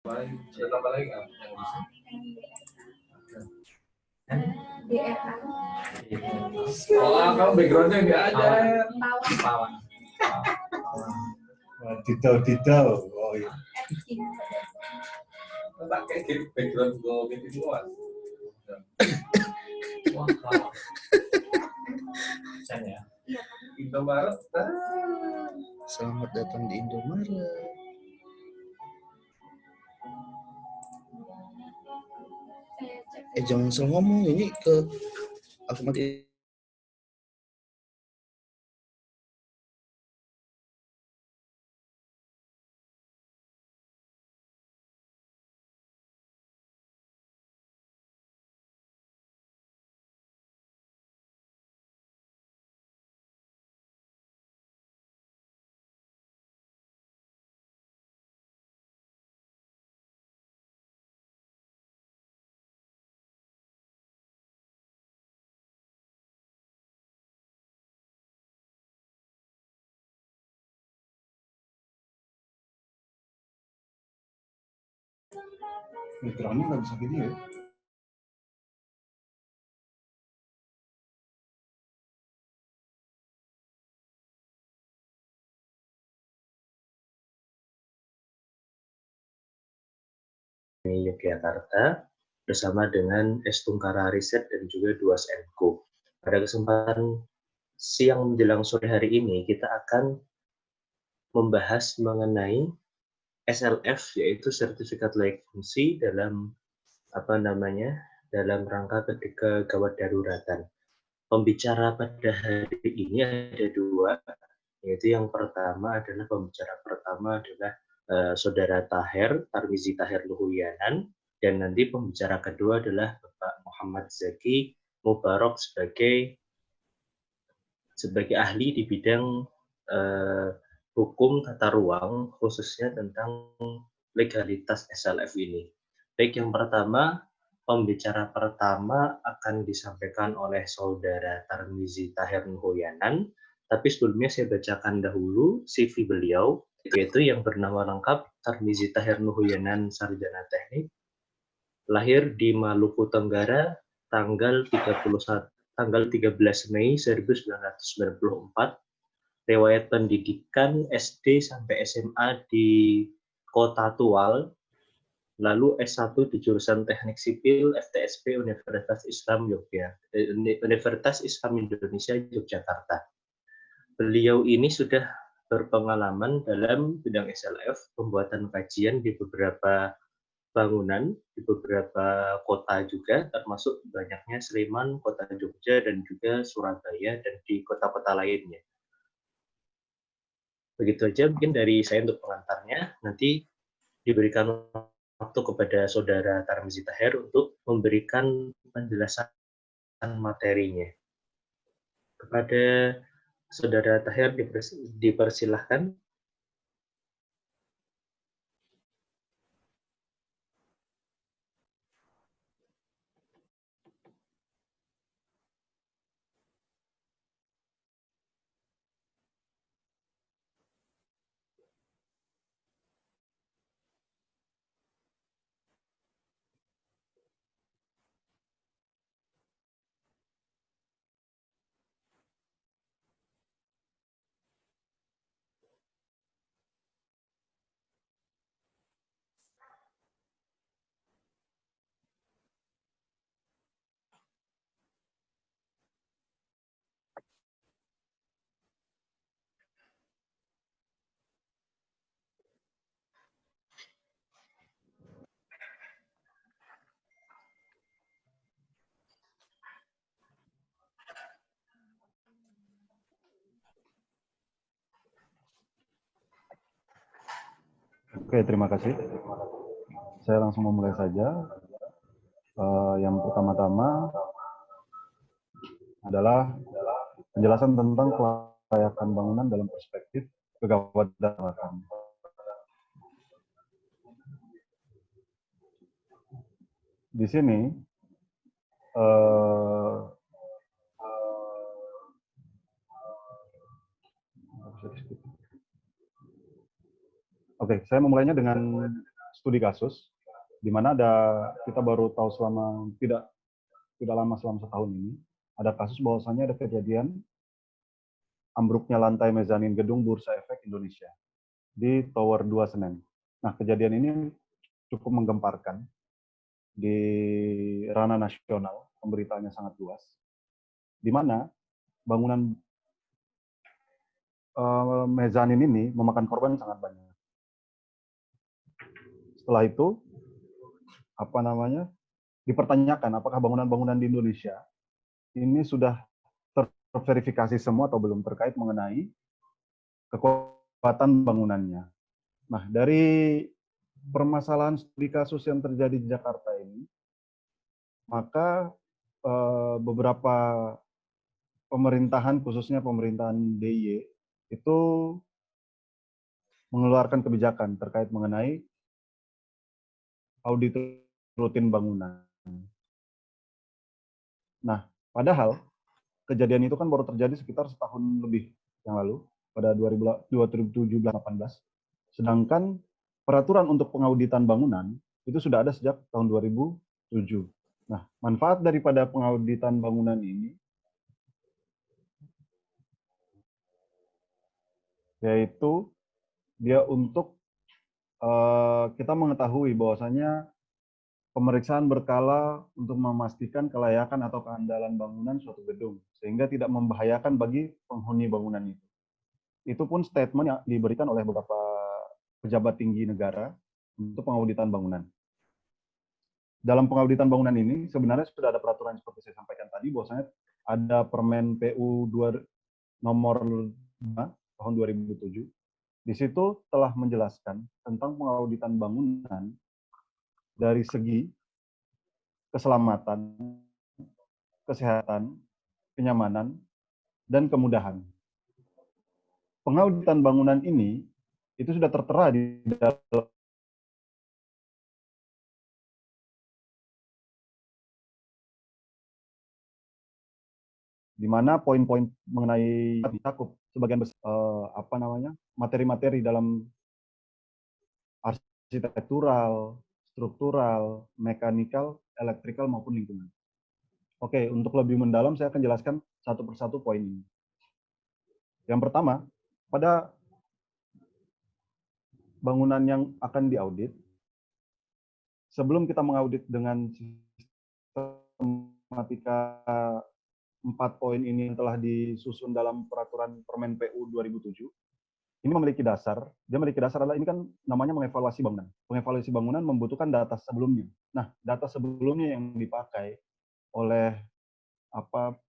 Ada tambah lagi nggak yang bisa? Oh, kamu backgroundnya nggak ada. Pawan. Didau. Oh iya. Pakai background gue gitu semua. Wah, ya. Indomaret. Selamat datang di Indomaret. Jangan salah ngomong ini ke Ahmad. Backgroundnya nggak bisa video ya? Yogyakarta bersama dengan Estungkara Riset dan juga Duas Co. Pada kesempatan siang menjelang sore hari ini kita akan membahas mengenai SLF, yaitu sertifikat layak fungsi dalam dalam rangka ketika gawat daruratan. Pembicara pada hari ini ada dua, yaitu yang pertama adalah Saudara Tarmizi Taher Luhuyanan, dan nanti pembicara kedua adalah Bapak Muhammad Zaki Mubarok sebagai ahli di bidang hukum tata ruang, khususnya tentang legalitas SLF ini. Baik, yang pertama, pembicara pertama akan disampaikan oleh Saudara Tarmizi Taher Luhuyanan, tapi sebelumnya saya bacakan dahulu CV beliau, yaitu yang bernama lengkap Tarmizi Taher Luhuyanan, Sarjana Teknik, lahir di Maluku Tenggara tanggal 13 Mei 1994, riwayat pendidikan SD sampai SMA di Kota Tual, lalu S1 di jurusan Teknik Sipil FTSP Universitas Islam Indonesia Yogyakarta. Beliau ini sudah berpengalaman dalam bidang SLF, pembuatan kajian di beberapa bangunan, di beberapa kota juga, termasuk banyaknya Sleman, Kota Jogja, dan juga Surabaya, dan di kota-kota lainnya. Begitu aja mungkin dari saya untuk pengantarnya. Nanti diberikan waktu kepada Saudara Tarmizi Taher untuk memberikan penjelasan materinya. Kepada Saudara Taher dipersilahkan. Oke, terima kasih. Saya langsung memulai saja. Yang pertama-tama adalah penjelasan tentang kelayakan bangunan dalam perspektif kegawat daruratan. Di sini oke, saya memulainya dengan studi kasus, di mana kita baru tahu selama tidak lama, selama setahun ini, ada kasus bahwasannya ada kejadian ambruknya lantai mezanin gedung Bursa Efek Indonesia di Tower 2 Senen. Nah, kejadian ini cukup menggemparkan di ranah nasional, pemberitaannya sangat luas, di mana bangunan mezanin ini memakan korban sangat banyak. Setelah itu, dipertanyakan apakah bangunan-bangunan di Indonesia ini sudah terverifikasi semua atau belum terkait mengenai kekuatan bangunannya. Nah, dari permasalahan studi kasus yang terjadi di Jakarta ini, maka beberapa pemerintahan, khususnya pemerintahan DIY, itu mengeluarkan kebijakan terkait mengenai audit rutin bangunan. Nah, padahal kejadian itu kan baru terjadi sekitar setahun lebih yang lalu, pada 2017-18. Sedangkan peraturan untuk pengauditan bangunan itu sudah ada sejak tahun 2007. Nah, manfaat daripada pengauditan bangunan ini yaitu dia untuk kita mengetahui bahwasanya pemeriksaan berkala untuk memastikan kelayakan atau keandalan bangunan suatu gedung, sehingga tidak membahayakan bagi penghuni bangunan itu. Itu pun statement yang diberikan oleh beberapa pejabat tinggi negara untuk pengauditan bangunan. Dalam pengauditan bangunan ini sebenarnya sudah ada peraturan seperti saya sampaikan tadi, bahwasanya ada Permen PU nomor 5 tahun 2007. Di situ telah menjelaskan tentang pengauditan bangunan dari segi keselamatan, kesehatan, kenyamanan, dan kemudahan. Pengauditan bangunan ini itu sudah tertera di dalam di mana poin-poin mengenai cakup sebagian besar materi-materi dalam arsitektural, struktural, mekanikal, elektrikal maupun lingkungan. Oke, untuk lebih mendalam saya akan jelaskan satu persatu poin ini. Yang pertama, pada bangunan yang akan diaudit, sebelum kita mengaudit dengan sistematika 4 poin ini yang telah disusun dalam peraturan Permen PU 2007, ini memiliki dasar. Dia memiliki dasar adalah ini kan namanya mengevaluasi bangunan. Mengevaluasi bangunan membutuhkan data sebelumnya. Nah, data sebelumnya yang dipakai oleh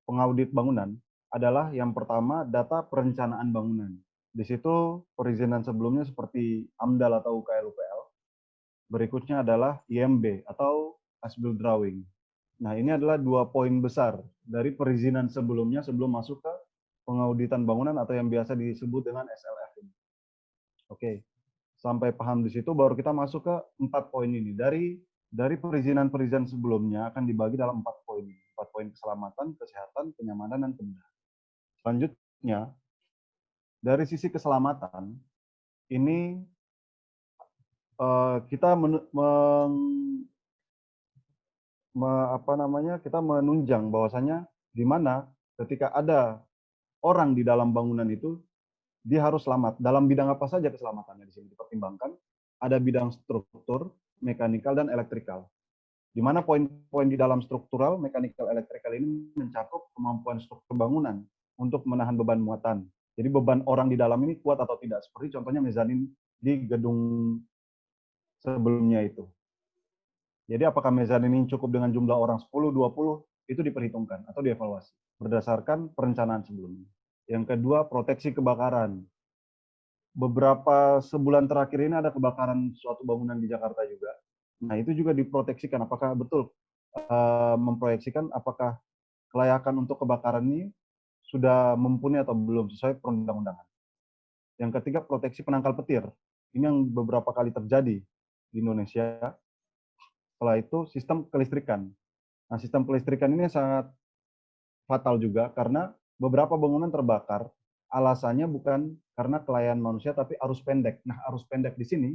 pengaudit bangunan adalah yang pertama data perencanaan bangunan. Di situ perizinan sebelumnya seperti AMDAL atau UKL-UPL. Berikutnya adalah IMB atau as-built drawing. Nah, ini adalah 2 poin besar dari perizinan sebelumnya sebelum masuk ke pengauditan bangunan atau yang biasa disebut dengan SLF ini. Oke, sampai paham di situ baru kita masuk ke 4 poin ini. Dari perizinan-perizinan sebelumnya akan dibagi dalam 4 poin ini. 4 poin keselamatan, kesehatan, kenyamanan, dan kemudahan. Selanjutnya, dari sisi keselamatan, ini kita kita menunjang bahwasanya di mana ketika ada orang di dalam bangunan itu dia harus selamat. Dalam bidang apa saja keselamatannya di sini dipertimbangkan? Ada bidang struktur, mekanikal, dan elektrikal. Di mana poin-poin di dalam struktural, mekanikal, elektrikal ini mencakup kemampuan struktur bangunan untuk menahan beban muatan. Jadi beban orang di dalam ini kuat atau tidak. Seperti contohnya mezanin di gedung sebelumnya itu. Jadi apakah mezanin ini cukup dengan jumlah orang 10, 20, itu diperhitungkan atau dievaluasi berdasarkan perencanaan sebelumnya. Yang kedua, proteksi kebakaran. Beberapa sebulan terakhir ini ada kebakaran suatu bangunan di Jakarta juga. Nah, itu juga diproteksikan. Apakah betul memproyeksikan apakah kelayakan untuk kebakaran ini sudah mumpuni atau belum sesuai perundang-undangan. Yang ketiga, proteksi penangkal petir. Ini yang beberapa kali terjadi di Indonesia. Setelah itu, sistem kelistrikan. Nah, sistem kelistrikan ini sangat fatal juga karena beberapa bangunan terbakar, alasannya bukan karena kelalaian manusia, tapi arus pendek. Nah, arus pendek di sini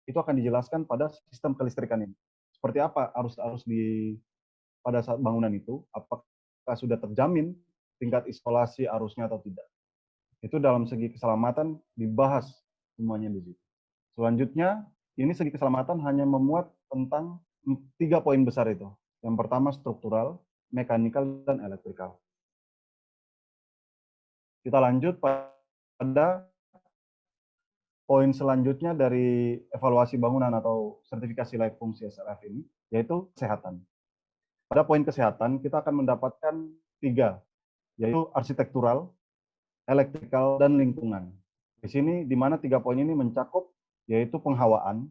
itu akan dijelaskan pada sistem kelistrikan ini. Seperti apa arus di pada saat bangunan itu, apakah sudah terjamin tingkat isolasi arusnya atau tidak. Itu dalam segi keselamatan dibahas semuanya di situ. Selanjutnya, ini segi keselamatan hanya memuat tentang 3 poin besar itu. Yang pertama struktural, mekanikal, dan elektrikal. Kita lanjut pada poin selanjutnya dari evaluasi bangunan atau sertifikasi layak fungsi SLF ini, yaitu kesehatan. Pada poin kesehatan, kita akan mendapatkan 3, yaitu arsitektural, elektrikal, dan lingkungan. Di sini, di mana 3 poin ini mencakup, yaitu penghawaan,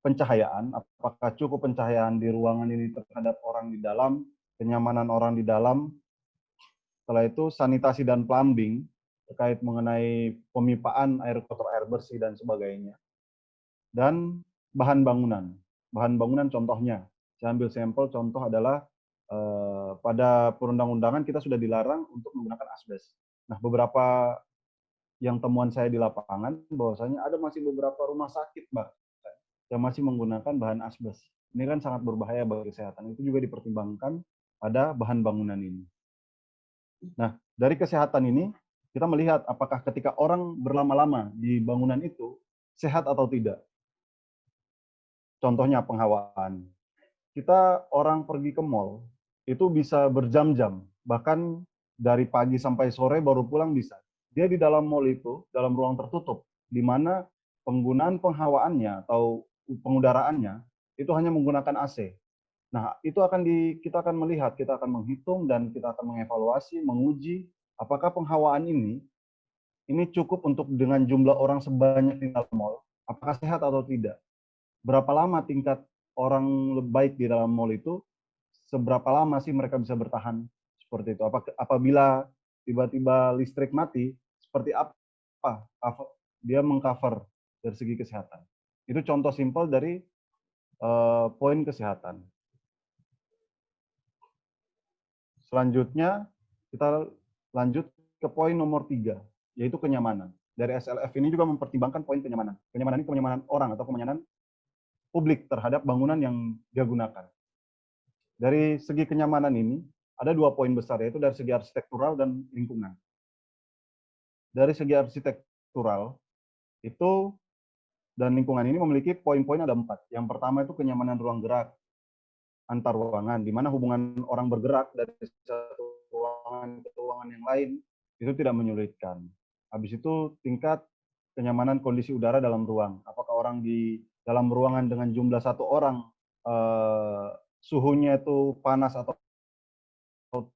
pencahayaan, apakah cukup pencahayaan di ruangan ini terhadap orang di dalam, kenyamanan orang di dalam. Setelah itu, sanitasi dan plumbing, terkait mengenai pemipaan air kotor, air bersih, dan sebagainya. Dan bahan bangunan. Bahan bangunan contohnya, saya ambil sampel, contoh adalah pada perundang-undangan kita sudah dilarang untuk menggunakan asbes. Nah, beberapa yang temuan saya di lapangan, bahwasanya ada masih beberapa rumah sakit, Mbak, yang masih menggunakan bahan asbes. Ini kan sangat berbahaya bagi kesehatan. Itu juga dipertimbangkan pada bahan bangunan ini. Nah, dari kesehatan ini, kita melihat apakah ketika orang berlama-lama di bangunan itu, sehat atau tidak. Contohnya penghawaan. Kita orang pergi ke mall, itu bisa berjam-jam. Bahkan dari pagi sampai sore baru pulang bisa. Dia di dalam mall itu, dalam ruang tertutup, di mana penggunaan penghawaannya atau pengudaraannya, itu hanya menggunakan AC. Nah, itu kita akan melihat, kita akan menghitung, dan kita akan mengevaluasi, menguji, apakah penghawaan ini cukup untuk dengan jumlah orang sebanyak di dalam mall, apakah sehat atau tidak. Berapa lama tingkat orang baik di dalam mall itu, seberapa lama sih mereka bisa bertahan seperti itu. Apabila tiba-tiba listrik mati, seperti apa dia mengcover dari segi kesehatan. Itu contoh simpel dari poin kesehatan. Selanjutnya, kita lanjut ke poin nomor 3, yaitu kenyamanan. Dari SLF ini juga mempertimbangkan poin kenyamanan. Kenyamanan ini kenyamanan orang atau kenyamanan publik terhadap bangunan yang dia gunakan. Dari segi kenyamanan ini, ada 2 poin besar, yaitu dari segi arsitektural dan lingkungan. Dari segi arsitektural, itu dan lingkungan ini memiliki poin-poin ada 4. Yang pertama itu kenyamanan ruang gerak antar ruangan, di mana hubungan orang bergerak dari satu ruangan ke ruangan yang lain itu tidak menyulitkan. Habis itu tingkat kenyamanan kondisi udara dalam ruang. Apakah orang di dalam ruangan dengan jumlah 1 orang suhunya itu panas atau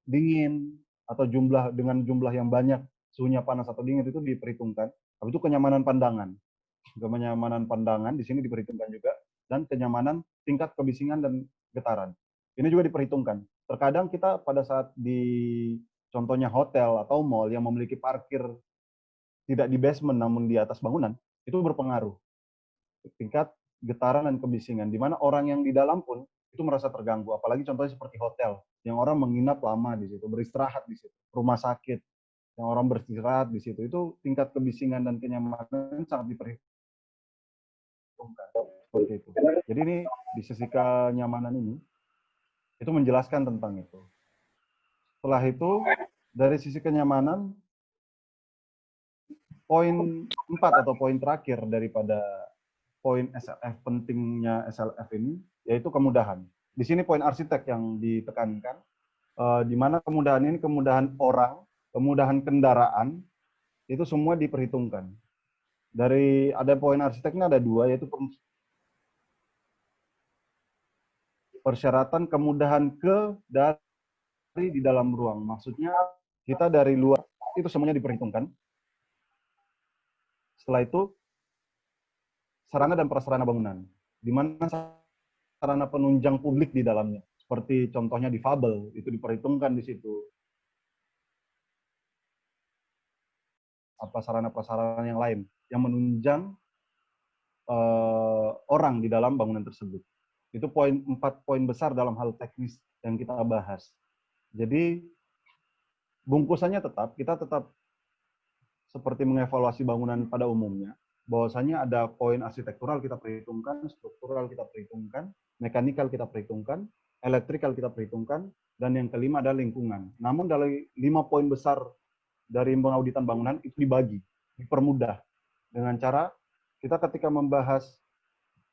dingin, atau dengan jumlah yang banyak suhunya panas atau dingin, itu diperhitungkan. Habis itu kenyamanan pandangan. Kenyamanan pandangan di sini diperhitungkan juga, dan kenyamanan tingkat kebisingan dan getaran. Ini juga diperhitungkan. Terkadang kita pada saat di contohnya hotel atau mall yang memiliki parkir tidak di basement namun di atas bangunan, itu berpengaruh. Tingkat getaran dan kebisingan, di mana orang yang di dalam pun itu merasa terganggu. Apalagi contohnya seperti hotel, yang orang menginap lama di situ, beristirahat di situ. Rumah sakit, yang orang beristirahat di situ, itu tingkat kebisingan dan kenyamanan sangat diperhitungkan. Seperti itu. Jadi ini di sisi kenyamanan ini itu menjelaskan tentang itu. Setelah itu dari sisi kenyamanan, poin 4 atau poin terakhir daripada poin SLF, pentingnya SLF ini, yaitu kemudahan. Di sini poin arsitek yang ditekankan, di mana kemudahan ini kemudahan orang, kemudahan kendaraan, itu semua diperhitungkan. Dari ada poin arsiteknya ada 2, yaitu persyaratan kemudahan dari di dalam ruang. Maksudnya kita dari luar itu semuanya diperhitungkan. Setelah itu sarana dan prasarana bangunan, di mana sarana penunjang publik di dalamnya, seperti contohnya difabel, itu diperhitungkan di situ. Apa sarana prasarana yang lain yang menunjang orang di dalam bangunan tersebut. Itu 4 poin besar dalam hal teknis yang kita bahas. Jadi bungkusannya kita tetap seperti mengevaluasi bangunan pada umumnya, bahwasanya ada poin arsitektural kita perhitungkan, struktural kita perhitungkan, mekanikal kita perhitungkan, elektrikal kita perhitungkan, dan yang kelima adalah lingkungan. Namun dari 5 poin besar dari pengauditan bangunan itu dibagi, dipermudah dengan cara kita ketika membahas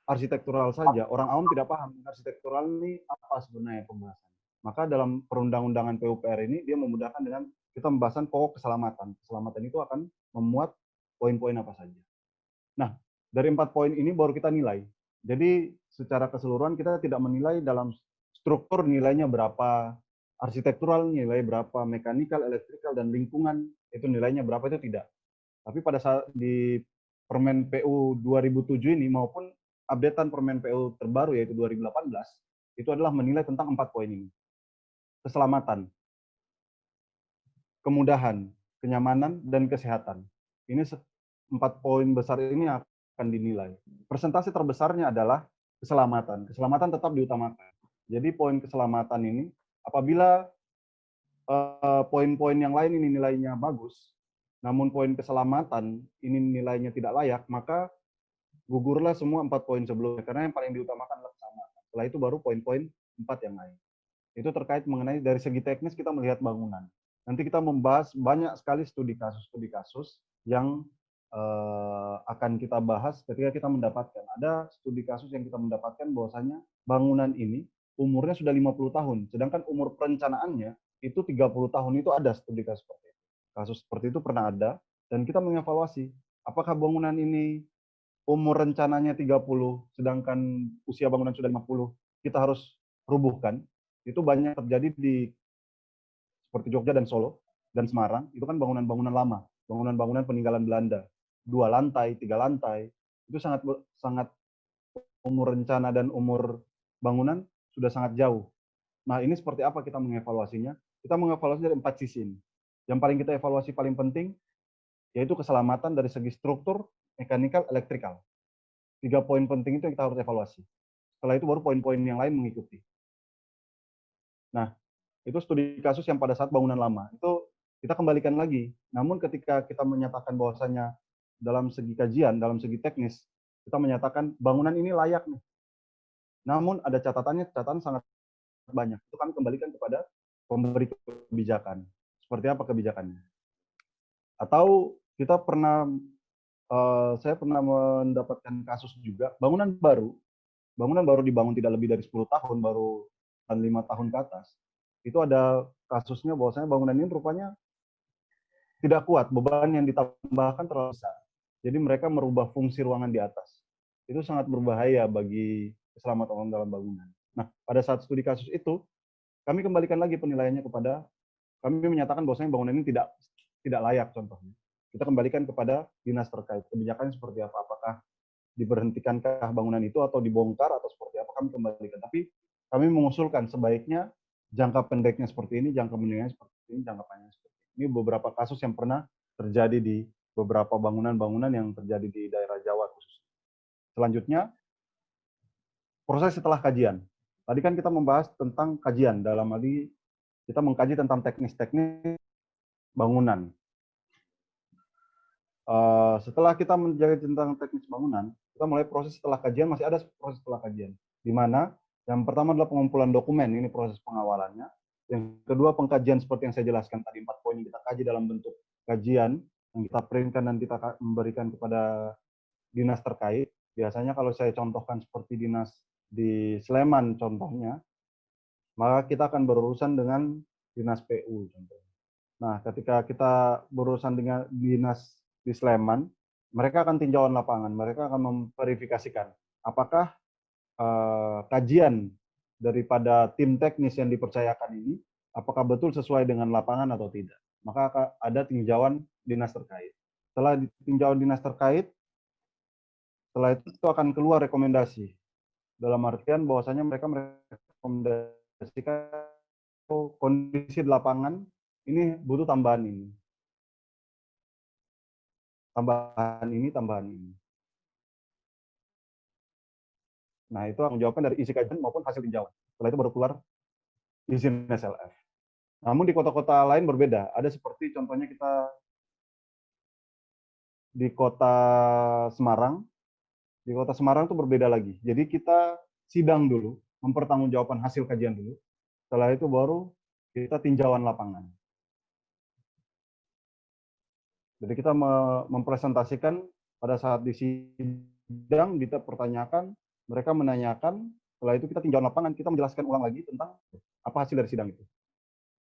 arsitektural saja, orang awam tidak paham arsitektural ini apa sebenarnya pembahasan. Maka dalam perundang-undangan PUPR ini dia memudahkan dengan kita membahasan pokok keselamatan. Keselamatan itu akan memuat poin-poin apa saja. Nah, dari 4 poin ini baru kita nilai. Jadi secara keseluruhan kita tidak menilai dalam struktur nilainya berapa, arsitektural nilai berapa, mekanikal, elektrikal, dan lingkungan itu nilainya berapa, itu tidak. Tapi pada saat di Permen PU 2007 ini maupun updatean Permen PU terbaru yaitu 2018, itu adalah menilai tentang 4 poin ini. Keselamatan, kemudahan, kenyamanan, dan kesehatan. Ini 4 poin besar ini akan dinilai. Persentase terbesarnya adalah keselamatan. Keselamatan tetap diutamakan. Jadi poin keselamatan ini, apabila poin-poin yang lain ini nilainya bagus, namun poin keselamatan ini nilainya tidak layak, maka gugurlah semua 4 poin sebelumnya. Karena yang paling diutamakan adalah keselamatan. Setelah itu baru poin-poin 4 yang lain. Itu terkait mengenai dari segi teknis kita melihat bangunan. Nanti kita membahas banyak sekali studi kasus yang akan kita bahas ketika kita mendapatkan. Ada studi kasus yang kita mendapatkan bahwasanya bangunan ini umurnya sudah 50 tahun, sedangkan umur perencanaannya itu 30 tahun. Itu ada studi kasus seperti itu. Kasus seperti itu pernah ada, dan kita mengevaluasi apakah bangunan ini umur rencananya 30, sedangkan usia bangunan sudah 50, kita harus rubuhkan. Itu banyak terjadi di seperti Jogja dan Solo dan Semarang, itu kan bangunan-bangunan lama, bangunan-bangunan peninggalan Belanda, 2 lantai, 3 lantai, itu sangat umur rencana dan umur bangunan sudah sangat jauh. Nah, ini seperti apa kita mengevaluasinya? Kita mengevaluasi dari 4 sisi ini. Yang paling kita evaluasi paling penting yaitu keselamatan dari segi struktur, mekanikal, elektrikal. 3 poin penting itu yang kita harus evaluasi. Setelah itu baru poin-poin yang lain mengikuti. Nah, itu studi kasus yang pada saat bangunan lama. Itu kita kembalikan lagi. Namun ketika kita menyatakan bahwasanya dalam segi kajian, dalam segi teknis, kita menyatakan bangunan ini layak nih. Namun ada catatan sangat banyak. Itu kami kembalikan kepada pemberi kebijakan. Seperti apa kebijakannya? Atau kita saya pernah mendapatkan kasus juga, bangunan baru dibangun tidak lebih dari 10 tahun, baru 5 tahun ke atas. Itu ada kasusnya bahwasanya bangunan ini rupanya tidak kuat, beban yang ditambahkan terlalu besar. Jadi mereka merubah fungsi ruangan di atas. Itu sangat berbahaya bagi keselamatan orang dalam bangunan. Nah, pada saat studi kasus itu, kami kembalikan lagi penilaiannya kepada, kami menyatakan bahwasanya bangunan ini tidak layak contohnya. Kita kembalikan kepada dinas terkait, kebijakannya seperti apa, apakah diberhentikankah bangunan itu atau dibongkar atau seperti apa, kami kembalikan. Tapi kami mengusulkan sebaiknya jangka pendeknya seperti ini, jangka menengahnya seperti ini, jangka panjangnya seperti ini. Ini beberapa kasus yang pernah terjadi di beberapa bangunan-bangunan yang terjadi di daerah Jawa khususnya. Selanjutnya, proses setelah kajian. Tadi kan kita membahas tentang kajian, dalam hal ini kita mengkaji tentang teknis-teknis bangunan. Setelah kita menjadi tentang teknis bangunan, kita mulai proses setelah kajian, masih ada proses setelah kajian. Di mana yang pertama adalah pengumpulan dokumen, ini proses pengawalannya. Yang kedua pengkajian seperti yang saya jelaskan tadi, 4 poin yang kita kaji dalam bentuk kajian, yang kita printkan dan kita memberikan kepada dinas terkait. Biasanya kalau saya contohkan seperti dinas di Sleman contohnya, maka kita akan berurusan dengan dinas PU contohnya. Nah, ketika kita berurusan dengan dinas di Sleman, mereka akan tinjauan lapangan, mereka akan memverifikasikan apakah kajian daripada tim teknis yang dipercayakan ini, apakah betul sesuai dengan lapangan atau tidak. Maka ada tinjauan dinas terkait. Setelah tinjauan dinas terkait, setelah itu akan keluar rekomendasi. Dalam artian bahwasanya mereka merekomendasikan kondisi di lapangan ini butuh tambahan ini. Tambahan ini. Nah, itu akan menjawabkan dari isi kajian maupun hasil tinjauan. Setelah itu baru keluar izin SLF. Namun di kota-kota lain berbeda. Ada seperti contohnya kita di kota Semarang. Di kota Semarang itu berbeda lagi. Jadi kita sidang dulu, mempertanggungjawabkan hasil kajian dulu. Setelah itu baru kita tinjauan lapangan. Jadi kita mempresentasikan pada saat di sidang, kita pertanyakan, mereka menanyakan, setelah itu kita tinjauan lapangan, kita menjelaskan ulang lagi tentang apa hasil dari sidang itu.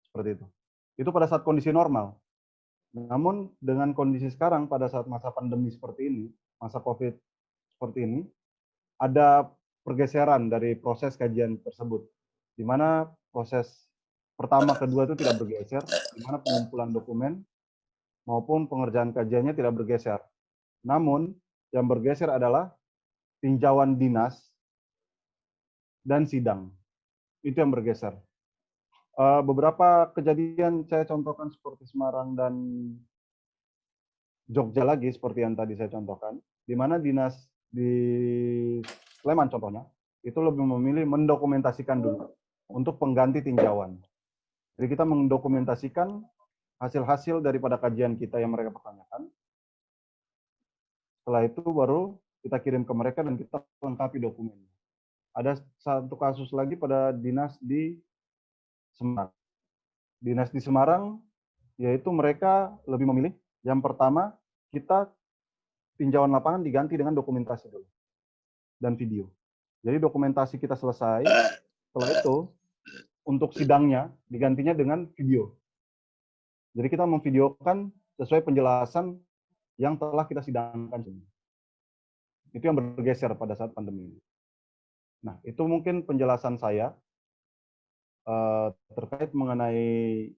Seperti itu. Itu pada saat kondisi normal. Namun dengan kondisi sekarang, pada saat masa pandemi seperti ini, masa COVID seperti ini, ada pergeseran dari proses kajian tersebut, di mana proses pertama, kedua itu tidak bergeser, di mana pengumpulan dokumen maupun pengerjaan kajiannya tidak bergeser. Namun, yang bergeser adalah tinjauan dinas dan sidang. Itu yang bergeser. Beberapa kejadian saya contohkan seperti Semarang dan Jogja lagi, seperti yang tadi saya contohkan, di mana dinas di Sleman contohnya, itu lebih memilih mendokumentasikan dulu untuk pengganti tinjauan. Jadi kita mendokumentasikan hasil-hasil daripada kajian kita yang mereka pertanyakan. Setelah itu baru kita kirim ke mereka dan kita lengkapi dokumennya. Ada satu kasus lagi pada dinas di Semarang. Dinas di Semarang, yaitu mereka lebih memilih, yang pertama, kita tinjauan lapangan diganti dengan dokumentasi dulu dan video. Jadi dokumentasi kita selesai, setelah itu untuk sidangnya digantinya dengan video. Jadi kita memvideokan sesuai penjelasan yang telah kita sidangkan. Itu yang bergeser pada saat pandemi ini. Nah, itu mungkin penjelasan saya terkait mengenai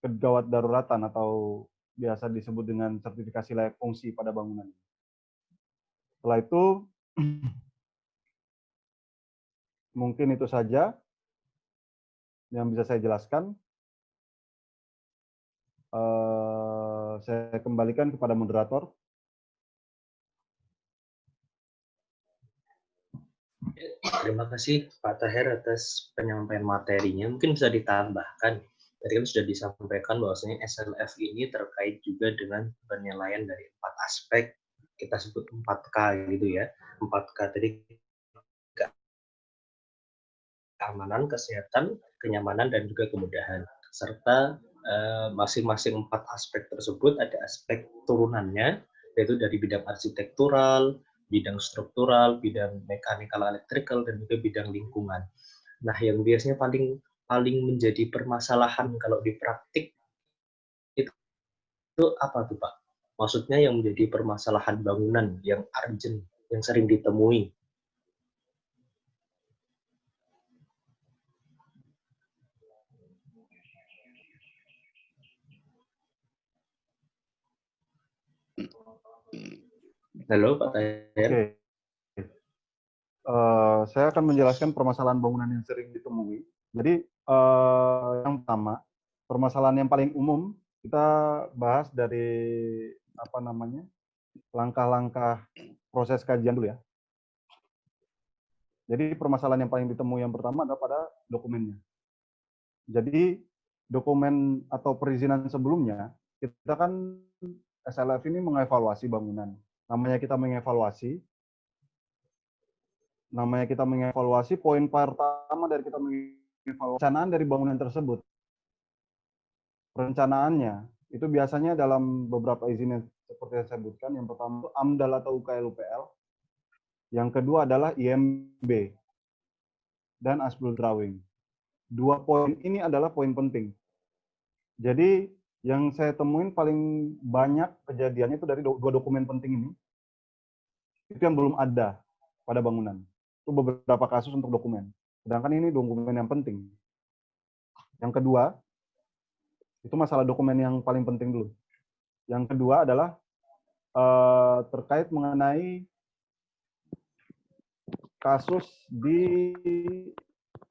kegawat daruratan atau biasa disebut dengan sertifikasi layak fungsi pada bangunan. Setelah itu, mungkin itu saja yang bisa saya jelaskan. Saya kembalikan kepada moderator. Terima kasih Pak Taher atas penyampaian materinya. Mungkin bisa ditambahkan. Tadi kan sudah disampaikan bahwasanya SLF ini terkait juga dengan penilaian dari 4 aspek. Kita sebut 4K gitu ya. 4K tadi keamanan, kesehatan, kenyamanan, dan juga kemudahan. Serta masing-masing 4 aspek tersebut ada aspek turunannya, yaitu dari bidang arsitektural, bidang struktural, bidang mechanical electrical, dan juga bidang lingkungan. Nah, yang biasanya paling menjadi permasalahan kalau di praktik itu apa tuh Pak? Maksudnya yang menjadi permasalahan bangunan yang urgent, yang sering ditemui. Halo Pak Taher. Oke. Saya akan menjelaskan permasalahan bangunan yang sering ditemui. Jadi yang pertama, permasalahan yang paling umum kita bahas dari langkah-langkah proses kajian dulu ya. Jadi permasalahan yang paling ditemui yang pertama adalah pada dokumennya. Jadi dokumen atau perizinan sebelumnya, kita kan SLF ini mengevaluasi bangunan. Namanya kita mengevaluasi, poin pertama dari kita mengevaluasi perencanaan dari bangunan tersebut. Perencanaannya itu biasanya dalam beberapa izin yang seperti yang saya sebutkan. Yang pertama itu AMDAL atau UKL-UPL. Yang kedua adalah IMB dan As-Built Drawing. 2 poin ini adalah poin penting. Jadi yang saya temuin paling banyak kejadiannya itu dari 2 dokumen penting ini. Itu yang belum ada pada bangunan. Itu beberapa kasus untuk dokumen. Sedangkan ini dokumen yang penting. Yang kedua, itu masalah dokumen yang paling penting dulu. Yang kedua adalah terkait mengenai kasus di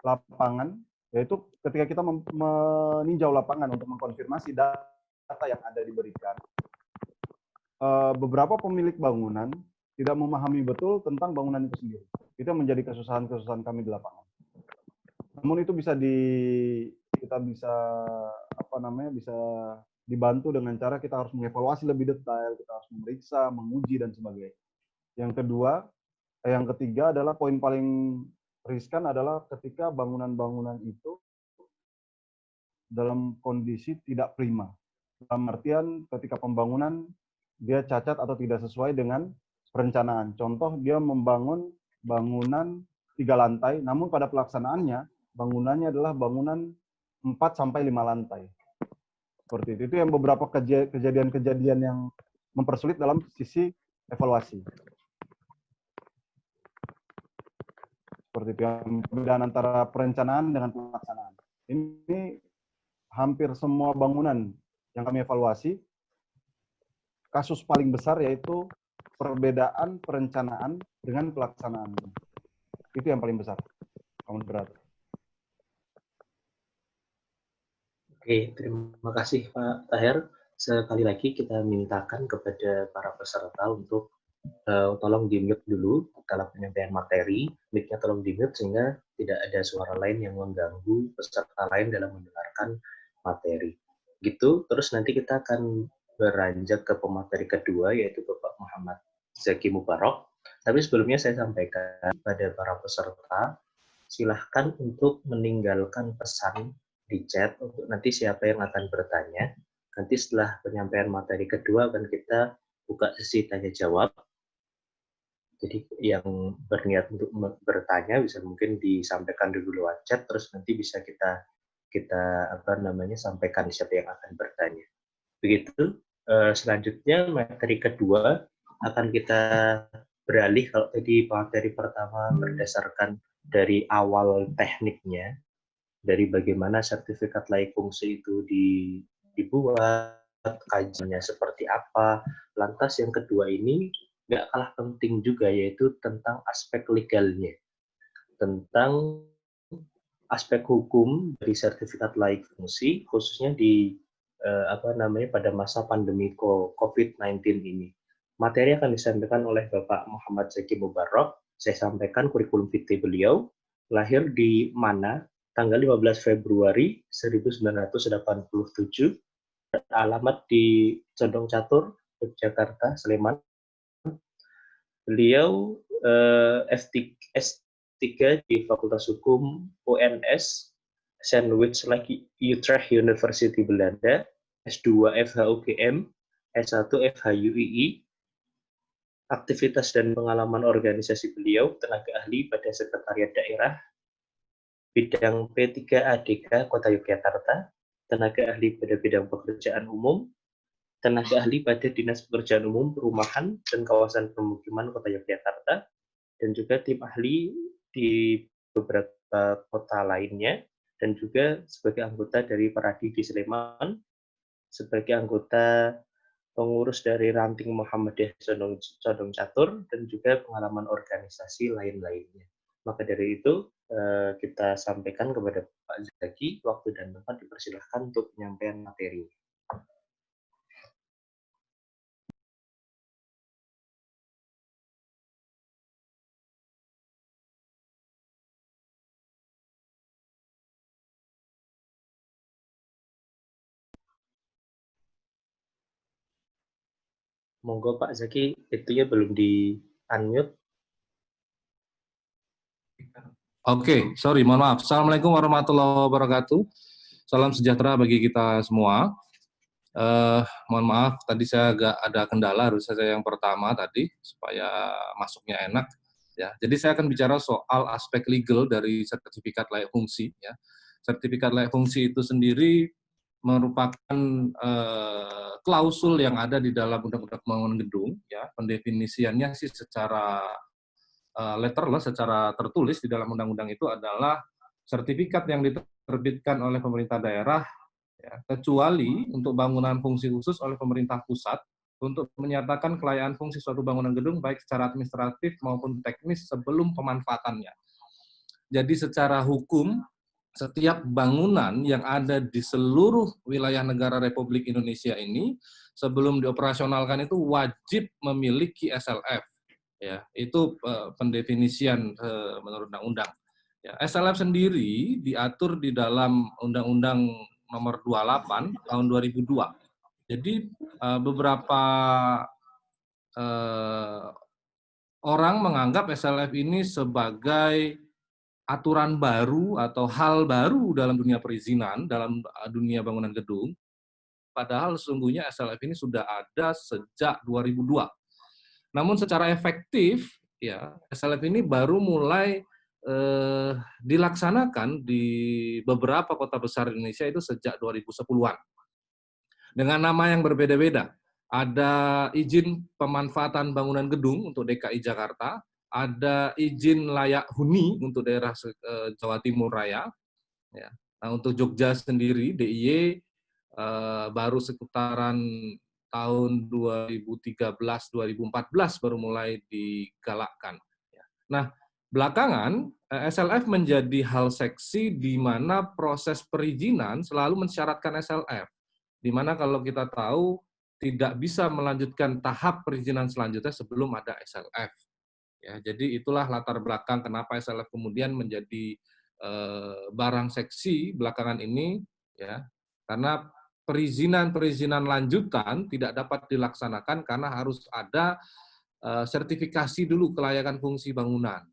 lapangan, yaitu ketika kita meninjau lapangan untuk mengkonfirmasi data yang ada diberikan. Beberapa pemilik bangunan tidak memahami betul tentang bangunan itu sendiri. Itu yang menjadi kesusahan kami di lapangan. Namun itu bisa bisa dibantu dengan cara kita harus mengevaluasi lebih detail, kita harus memeriksa, menguji, dan sebagainya. Yang ketiga adalah poin paling riskan adalah ketika bangunan-bangunan itu dalam kondisi tidak prima. Dalam artian ketika pembangunan dia cacat atau tidak sesuai dengan perencanaan. Contoh, dia membangun bangunan 3 lantai, namun pada pelaksanaannya bangunannya adalah bangunan 4-5 lantai. Seperti itu yang beberapa kejadian-kejadian yang mempersulit dalam sisi evaluasi. Seperti itu yang perbedaan antara perencanaan dengan pelaksanaan. Ini hampir semua bangunan yang kami evaluasi, kasus paling besar yaitu perbedaan perencanaan dengan pelaksanaan. Itu yang paling besar, paling berat. Oke, terima kasih Pak Tahir. Sekali lagi kita mintakan kepada para peserta untuk tolong di-mute dulu dalam penyampaian materi. Mic-nya tolong di-mute sehingga tidak ada suara lain yang mengganggu peserta lain dalam mendengarkan materi. Gitu, terus nanti kita akan beranjak ke pemateri kedua, yaitu Bapak Muhammad Zaki Mubarok. Tapi sebelumnya saya sampaikan pada para peserta, silahkan untuk meninggalkan pesan di chat untuk nanti siapa yang akan bertanya. Nanti setelah penyampaian materi kedua akan kita buka sesi tanya jawab. Jadi yang berniat untuk bertanya bisa mungkin disampaikan dulu lewat chat, terus nanti bisa kita sampaikan siapa yang akan bertanya. Begitu. Selanjutnya materi kedua akan kita beralih. Kalau tadi materi pertama berdasarkan dari awal tekniknya, dari bagaimana sertifikat layak fungsi itu dibuat, kajiannya seperti apa. Lantas yang kedua ini nggak kalah penting juga, yaitu tentang aspek legalnya, tentang aspek hukum dari sertifikat layak fungsi, khususnya di pada masa pandemi COVID-19 ini. Materi akan disampaikan oleh Bapak Muhammad Zaki Mubarok. Saya sampaikan kurikulum vitae beliau, lahir di mana tanggal 15 Februari 1987, alamat di Condong Catur, Yogyakarta, Sleman. Beliau S3 di Fakultas Hukum UNS, Sandwich Utrecht University Belanda, S2 FHUGM, S1 FHUII. Aktivitas dan pengalaman organisasi beliau, tenaga ahli pada Sekretariat Daerah, bidang P3ADK Kota Yogyakarta, tenaga ahli pada bidang pekerjaan umum, tenaga ahli pada Dinas Pekerjaan Umum, Perumahan, dan Kawasan Permukiman Kota Yogyakarta, dan juga tim ahli di beberapa kota lainnya, dan juga sebagai anggota dari Paradi di Sleman, sebagai anggota pengurus dari Ranting Muhammadiyah Condong Catur, dan juga pengalaman organisasi lain-lainnya. Maka dari itu, kita sampaikan kepada Pak Zaki, waktu dan tempat dipersilahkan untuk penyampaian materi. Monggo Pak Zaki, itunya belum di-unmute. Oke, sorry, mohon maaf. Assalamualaikum warahmatullahi wabarakatuh. Salam sejahtera bagi kita semua. Mohon maaf, tadi saya agak ada kendala, harus saya yang pertama tadi, supaya masuknya enak. Ya, jadi saya akan bicara soal aspek legal dari sertifikat layak fungsi. Ya. Sertifikat layak fungsi itu sendiri merupakan klausul yang ada di dalam Undang-Undang Pembangunan Gedung. Ya, pendefinisiannya sih secara letterless, secara tertulis di dalam undang-undang itu adalah sertifikat yang diterbitkan oleh pemerintah daerah, ya, kecuali untuk bangunan fungsi khusus oleh pemerintah pusat untuk menyatakan kelayaan fungsi suatu bangunan gedung baik secara administratif maupun teknis sebelum pemanfaatannya. Jadi secara hukum, setiap bangunan yang ada di seluruh wilayah negara Republik Indonesia ini sebelum dioperasionalkan itu wajib memiliki SLF. Ya, itu pendefinisian menurut undang-undang. Ya, SLF sendiri diatur di dalam Undang-Undang Nomor 28 tahun 2002 Jadi beberapa orang menganggap SLF ini sebagai aturan baru atau hal baru dalam dunia perizinan, dalam dunia bangunan gedung. Padahal sesungguhnya SLF ini sudah ada sejak 2002. Namun secara efektif, ya SLF ini baru mulai dilaksanakan di beberapa kota besar Indonesia itu sejak 2010-an. Dengan nama yang berbeda-beda. Ada izin pemanfaatan bangunan gedung untuk DKI Jakarta, ada izin layak huni untuk daerah Jawa Timur Raya. Ya. Nah, untuk Jogja sendiri, DIY baru sekitaran tahun 2013-2014 baru mulai digalakkan. Nah, belakangan SLF menjadi hal seksi di mana proses perizinan selalu mensyaratkan SLF. Di mana kalau kita tahu tidak bisa melanjutkan tahap perizinan selanjutnya sebelum ada SLF. Ya, jadi itulah latar belakang kenapa SLF kemudian menjadi barang seksi belakangan ini, ya, karena perizinan lanjutan tidak dapat dilaksanakan karena harus ada sertifikasi dulu kelayakan fungsi bangunan.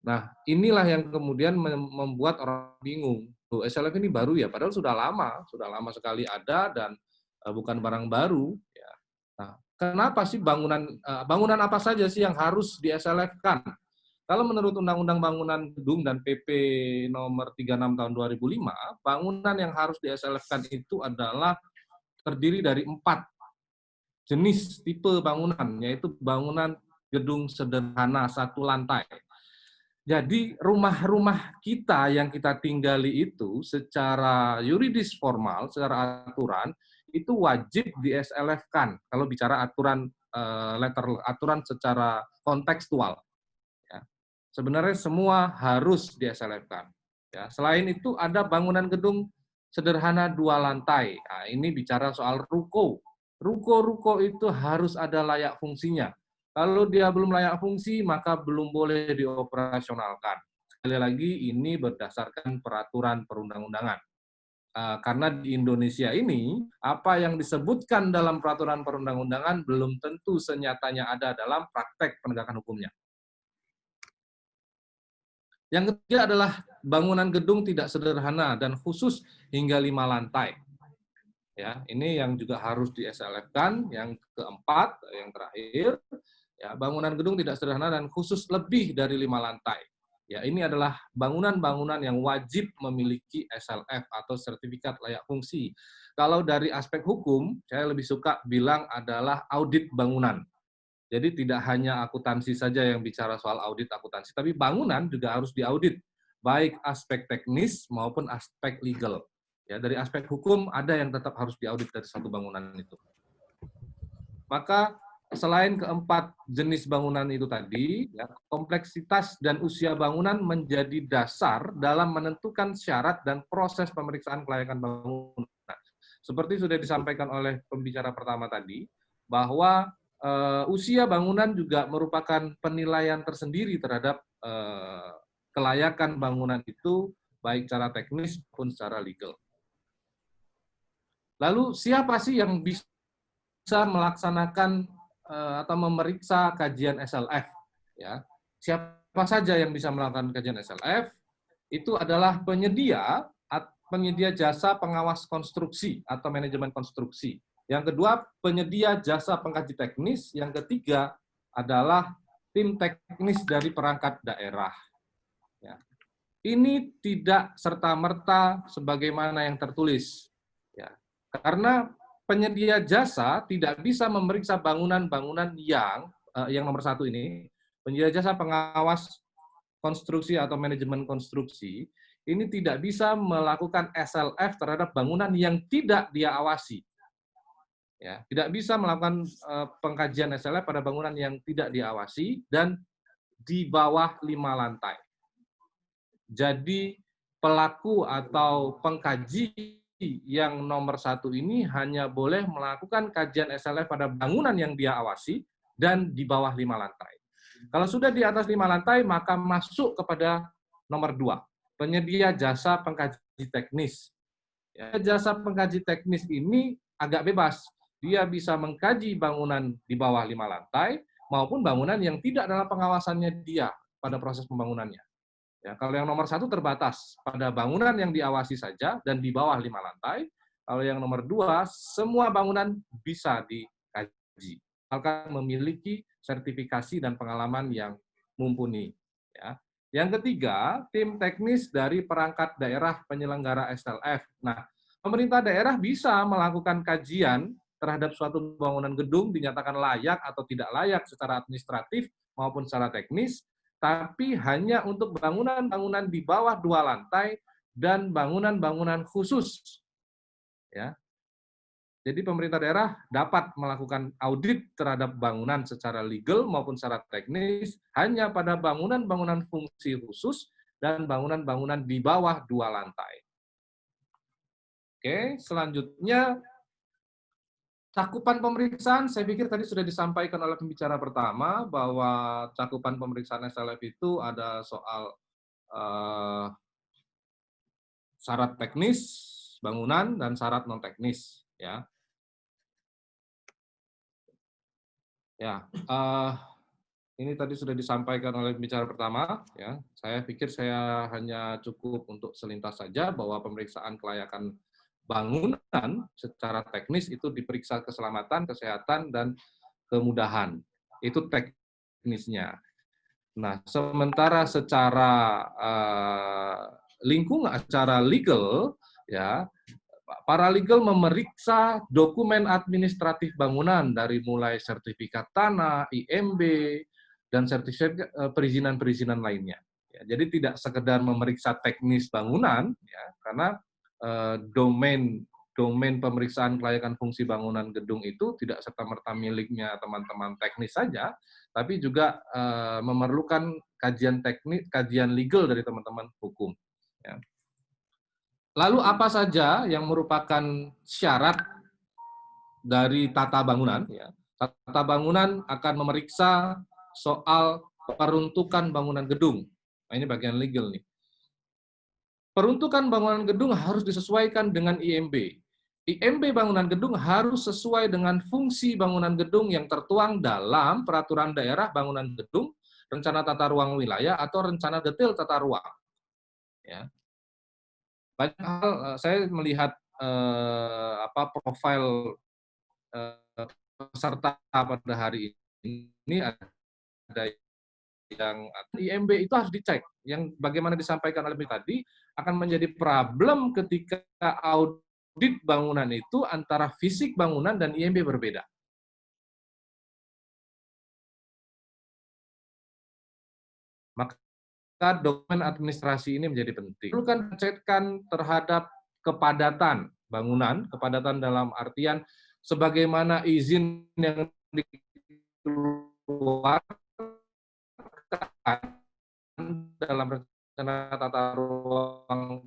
Nah, inilah yang kemudian membuat orang bingung. SLF ini baru ya, padahal sudah lama sekali ada dan bukan barang baru. Ya. Nah, kenapa sih bangunan apa saja sih yang harus di SLF-kan? Kalau menurut Undang-Undang Bangunan Gedung dan PP nomor 36 tahun 2005, bangunan yang harus di SLF-kan itu adalah terdiri dari 4 jenis tipe bangunan, yaitu bangunan gedung sederhana 1 lantai. Jadi rumah-rumah kita yang kita tinggali itu secara yuridis formal, secara aturan, itu wajib di SLF-kan kalau bicara aturan aturan secara kontekstual. Ya. Sebenarnya semua harus di SLF-kan. Ya. Selain itu ada bangunan gedung sederhana 2 lantai. Nah, ini bicara soal ruko. Ruko itu harus ada layak fungsinya. Kalau dia belum layak fungsi, maka belum boleh dioperasionalkan. Sekali lagi, ini berdasarkan peraturan perundang-undangan. Karena di Indonesia ini, apa yang disebutkan dalam peraturan perundang-undangan belum tentu senyatanya ada dalam praktek penegakan hukumnya. Yang ketiga adalah bangunan gedung tidak sederhana dan khusus hingga 5 lantai. Ya, ini yang juga harus di SLF-kan. Yang keempat, yang terakhir, ya, bangunan gedung tidak sederhana dan khusus lebih dari 5 lantai. Ya, ini adalah bangunan-bangunan yang wajib memiliki SLF atau sertifikat layak fungsi. Kalau dari aspek hukum, saya lebih suka bilang adalah audit bangunan. Jadi tidak hanya akuntansi saja yang bicara soal audit akuntansi, tapi bangunan juga harus diaudit, baik aspek teknis maupun aspek legal. Ya, dari aspek hukum ada yang tetap harus diaudit dari satu bangunan itu. Maka selain keempat jenis bangunan itu tadi, ya, kompleksitas dan usia bangunan menjadi dasar dalam menentukan syarat dan proses pemeriksaan kelayakan bangunan. Seperti sudah disampaikan oleh pembicara pertama tadi, bahwa usia bangunan juga merupakan penilaian tersendiri terhadap kelayakan bangunan itu, baik secara teknis maupun secara legal. Lalu siapa sih yang bisa melaksanakan atau memeriksa kajian SLF? Ya, siapa saja yang bisa melakukan kajian SLF? Itu adalah penyedia jasa pengawas konstruksi atau manajemen konstruksi. Yang kedua, penyedia jasa pengkaji teknis. Yang ketiga adalah tim teknis dari perangkat daerah. Ya. Ini tidak serta-merta sebagaimana yang tertulis. Ya. Karena penyedia jasa tidak bisa memeriksa bangunan-bangunan yang nomor 1 ini, penyedia jasa pengawas konstruksi atau manajemen konstruksi, ini tidak bisa melakukan SLF terhadap bangunan yang tidak dia awasi. Ya, tidak bisa melakukan pengkajian SLF pada bangunan yang tidak diawasi dan di bawah 5 lantai. Jadi pelaku atau pengkaji yang nomor 1 ini hanya boleh melakukan kajian SLF pada bangunan yang dia awasi dan di bawah 5 lantai. Kalau sudah di atas 5 lantai, maka masuk kepada nomor 2, penyedia jasa pengkaji teknis. Ya, jasa pengkaji teknis ini agak bebas. Dia bisa mengkaji bangunan di bawah 5 lantai maupun bangunan yang tidak dalam pengawasannya dia pada proses pembangunannya. Ya, kalau yang nomor 1 terbatas pada bangunan yang diawasi saja dan di bawah 5 lantai. Kalau yang nomor 2, semua bangunan bisa dikaji. Akan memiliki sertifikasi dan pengalaman yang mumpuni. Ya. Yang ketiga, tim teknis dari perangkat daerah penyelenggara SLF. Nah, pemerintah daerah bisa melakukan kajian terhadap suatu bangunan gedung dinyatakan layak atau tidak layak secara administratif maupun secara teknis, tapi hanya untuk bangunan-bangunan di bawah 2 lantai dan bangunan-bangunan khusus. Ya. Jadi pemerintah daerah dapat melakukan audit terhadap bangunan secara legal maupun secara teknis hanya pada bangunan-bangunan fungsi khusus dan bangunan-bangunan di bawah 2 lantai. Oke, selanjutnya cakupan pemeriksaan, saya pikir tadi sudah disampaikan oleh pembicara pertama bahwa cakupan pemeriksaan SLF itu ada soal syarat teknis bangunan dan syarat non teknis, ya. Ya, ini tadi sudah disampaikan oleh pembicara pertama, ya. Saya pikir saya hanya cukup untuk selintas saja bahwa pemeriksaan kelayakan bangunan secara teknis itu diperiksa keselamatan, kesehatan, dan kemudahan. Itu teknisnya. Nah, sementara secara lingkungan, secara legal, ya, para legal memeriksa dokumen administratif bangunan dari mulai sertifikat tanah, IMB, dan sertifikat perizinan-perizinan lainnya. Ya, jadi tidak sekedar memeriksa teknis bangunan, ya, karena domain pemeriksaan kelayakan fungsi bangunan gedung itu tidak serta-merta miliknya teman-teman teknis saja, tapi juga memerlukan kajian teknis, kajian legal dari teman-teman hukum. Ya. Lalu apa saja yang merupakan syarat dari tata bangunan? Ya. Tata bangunan akan memeriksa soal peruntukan bangunan gedung. Nah, ini bagian legal nih. Peruntukan bangunan gedung harus disesuaikan dengan IMB. IMB bangunan gedung harus sesuai dengan fungsi bangunan gedung yang tertuang dalam peraturan daerah bangunan gedung, rencana tata ruang wilayah, atau rencana detail tata ruang. Ya. Banyak hal saya melihat profil peserta pada hari ini ada yang IMB itu harus dicek. Yang bagaimana disampaikan oleh tadi akan menjadi problem ketika audit bangunan itu antara fisik bangunan dan IMB berbeda. Maka dokumen administrasi ini menjadi penting. Perlu kan cekkan terhadap kepadatan bangunan, kepadatan dalam artian sebagaimana izin yang dikeluarkan dalam rencana tata ruang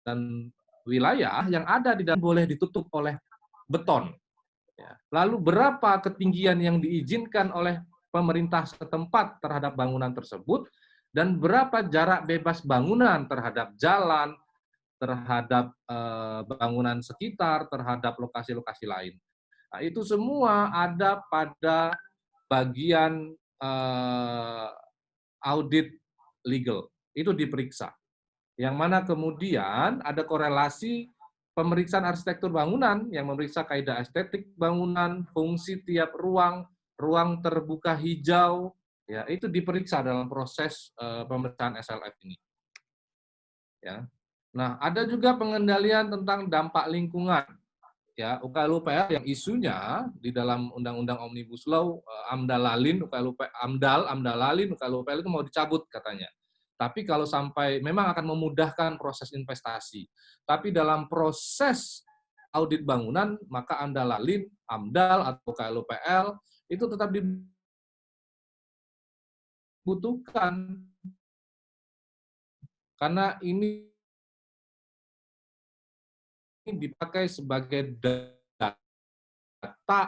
dan wilayah yang ada di dalam boleh ditutup oleh beton. Lalu berapa ketinggian yang diizinkan oleh pemerintah setempat terhadap bangunan tersebut, dan berapa jarak bebas bangunan terhadap jalan, terhadap bangunan sekitar, terhadap lokasi-lokasi lain. Nah, itu semua ada pada bagian audit legal. Itu diperiksa. Yang mana kemudian ada korelasi pemeriksaan arsitektur bangunan yang memeriksa kaidah estetik bangunan, fungsi tiap ruang, ruang terbuka hijau, ya itu diperiksa dalam proses pemeriksaan SLF ini. Ya. Nah, ada juga pengendalian tentang dampak lingkungan. Ya, UKL-UPL yang isunya di dalam Undang-Undang Omnibus Law AMDAL-LALIN, AMDAL-LALIN, UKL-UPL itu mau dicabut katanya. Tapi kalau sampai memang akan memudahkan proses investasi. Tapi dalam proses audit bangunan, maka AMDAL-LALIN, AMDAL atau UKL-UPL itu tetap dibutuhkan. Karena ini dipakai sebagai data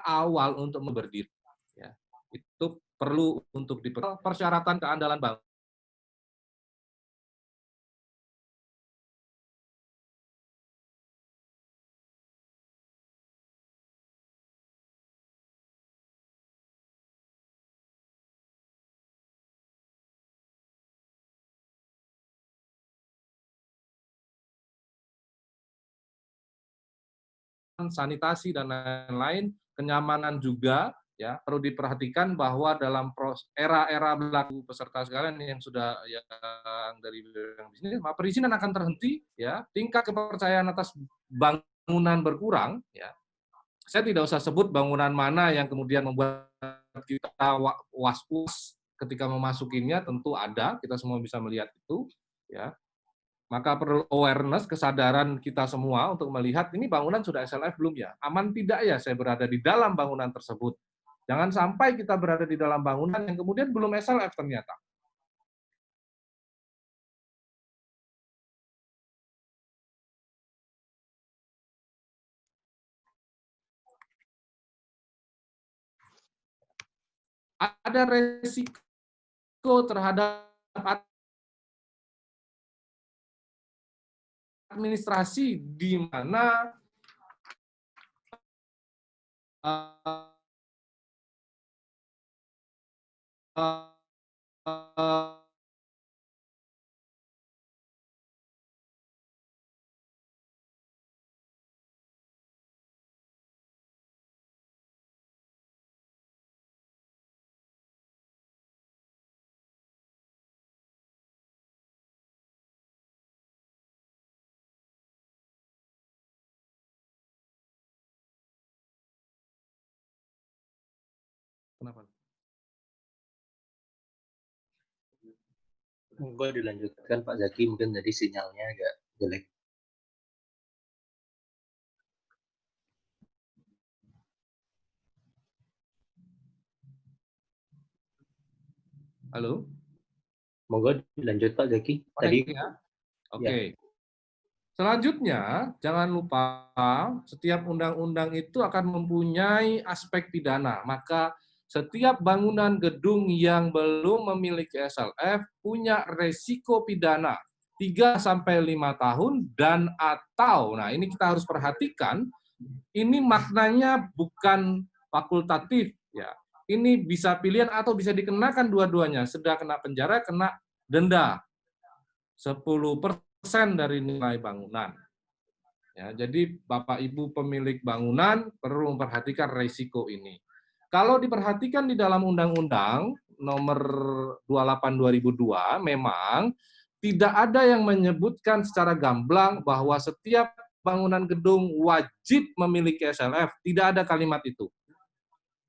awal untuk berdiri. Ya. Itu perlu untuk persyaratan keandalan bangunan. sanitasi dan lain-lain, kenyamanan juga ya perlu diperhatikan bahwa dalam era-era berlaku peserta sekalian yang sudah yang dari bidang bisnis, maka perizinan akan terhenti ya, tingkat kepercayaan atas bangunan berkurang ya. Saya tidak usah sebut bangunan mana yang kemudian membuat kita was-was ketika memasukinya, tentu ada, kita semua bisa melihat itu ya. Maka perlu awareness, kesadaran kita semua untuk melihat ini bangunan sudah SLF belum ya? Aman tidak ya saya berada di dalam bangunan tersebut? Jangan sampai kita berada di dalam bangunan yang kemudian belum SLF ternyata. Ada resiko terhadap administrasi di mana kenapa? Monggo dilanjutkan Pak Zaki, mungkin tadi sinyalnya agak jelek. Halo? Monggo dilanjut Pak Zaki. Tadi Ya. Oke. Selanjutnya, jangan lupa setiap undang-undang itu akan mempunyai aspek pidana. Maka setiap bangunan gedung yang belum memiliki SLF punya resiko pidana 3-5 tahun dan atau, nah ini kita harus perhatikan, ini maknanya bukan fakultatif ya. Ini bisa pilihan atau bisa dikenakan dua-duanya, sedang kena penjara, kena denda 10% dari nilai bangunan. Ya, jadi Bapak Ibu pemilik bangunan perlu memperhatikan risiko ini. Kalau diperhatikan di dalam Undang-Undang Nomor 28 2002 memang tidak ada yang menyebutkan secara gamblang bahwa setiap bangunan gedung wajib memiliki SLF. Tidak ada kalimat itu.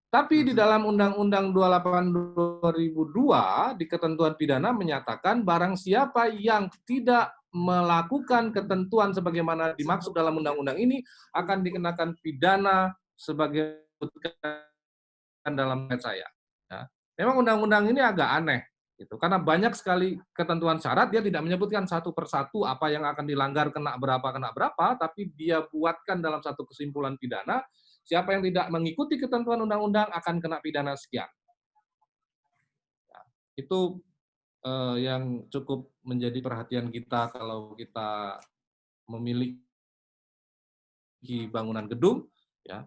Tapi di dalam Undang-Undang 28 2002 di ketentuan pidana menyatakan barang siapa yang tidak melakukan ketentuan sebagaimana dimaksud dalam undang-undang ini akan dikenakan pidana sebagai dalam saya. Ya. Memang undang-undang ini agak aneh gitu karena banyak sekali ketentuan syarat, dia tidak menyebutkan satu persatu apa yang akan dilanggar, kena berapa, tapi dia buatkan dalam satu kesimpulan pidana. Siapa yang tidak mengikuti ketentuan undang-undang akan kena pidana sekian. Ya, itu yang cukup menjadi perhatian kita kalau kita memiliki bangunan gedung. Ya.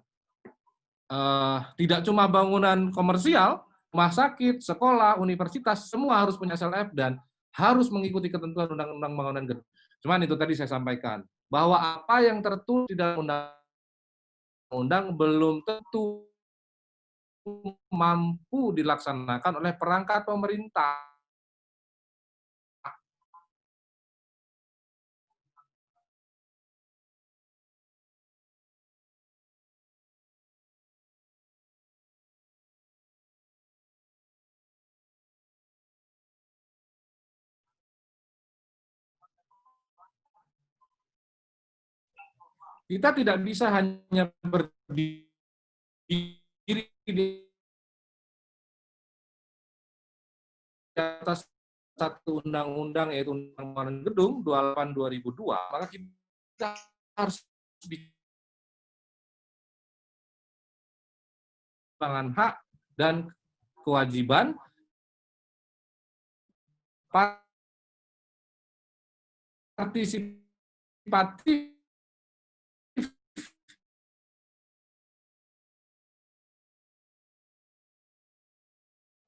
Tidak cuma bangunan komersial, rumah sakit, sekolah, universitas, semua harus punya SLF dan harus mengikuti ketentuan undang-undang bangunan gedung. Cuman itu tadi saya sampaikan, bahwa apa yang tertulis di dalam undang-undang belum tentu mampu dilaksanakan oleh perangkat pemerintah. Kita tidak bisa hanya berdiri di atas satu undang-undang yaitu Undang-Undang Gedung 28 2002, maka kita harus dengan hak dan kewajiban partisipatif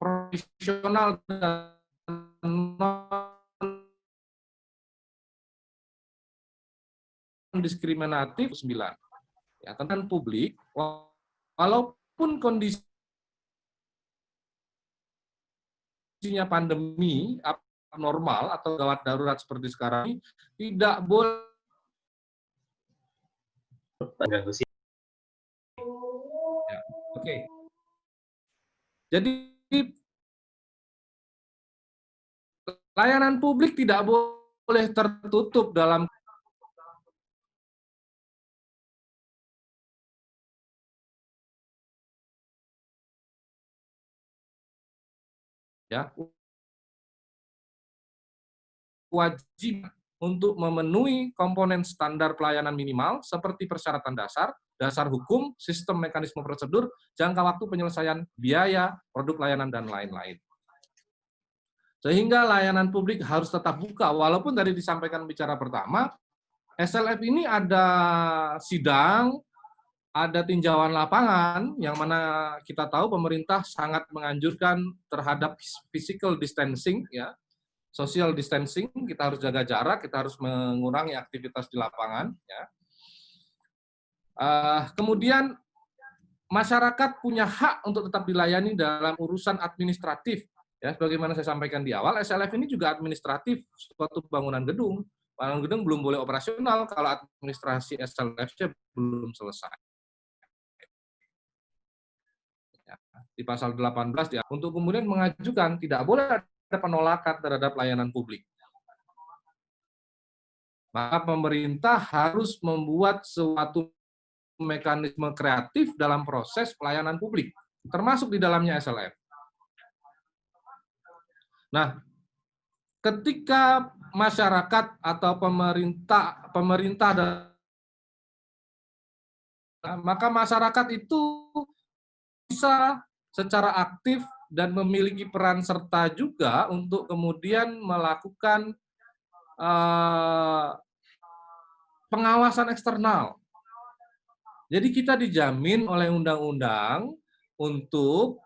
profesional dan non diskriminatif 9. Ya, tentang publik, walaupun kondisinya pandemi abnormal atau gawat darurat seperti sekarang ini, tidak boleh. Mengganggu sih. Ya, oke. Jadi layanan publik tidak boleh tertutup dalam ya wajib untuk memenuhi komponen standar pelayanan minimal seperti persyaratan dasar, dasar hukum, sistem mekanisme prosedur, jangka waktu penyelesaian biaya, produk layanan, dan lain-lain. Sehingga layanan publik harus tetap buka, walaupun tadi disampaikan bicara pertama, SLF ini ada sidang, ada tinjauan lapangan, yang mana kita tahu pemerintah sangat menganjurkan terhadap physical distancing, ya, social distancing, kita harus jaga jarak, kita harus mengurangi aktivitas di lapangan. Ya. Kemudian masyarakat punya hak untuk tetap dilayani dalam urusan administratif. Ya, sebagaimana saya sampaikan di awal, SLF ini juga administratif suatu bangunan gedung. Bangunan gedung belum boleh operasional kalau administrasi SLF-nya belum selesai. Ya, di pasal 18 ya, untuk kemudian mengajukan tidak boleh ada penolakan terhadap layanan publik. Maka pemerintah harus membuat suatu mekanisme kreatif dalam proses pelayanan publik, termasuk di dalamnya SLF. Nah, ketika masyarakat atau pemerintah maka masyarakat itu bisa secara aktif dan memiliki peran serta juga untuk kemudian melakukan pengawasan eksternal. Jadi kita dijamin oleh undang-undang untuk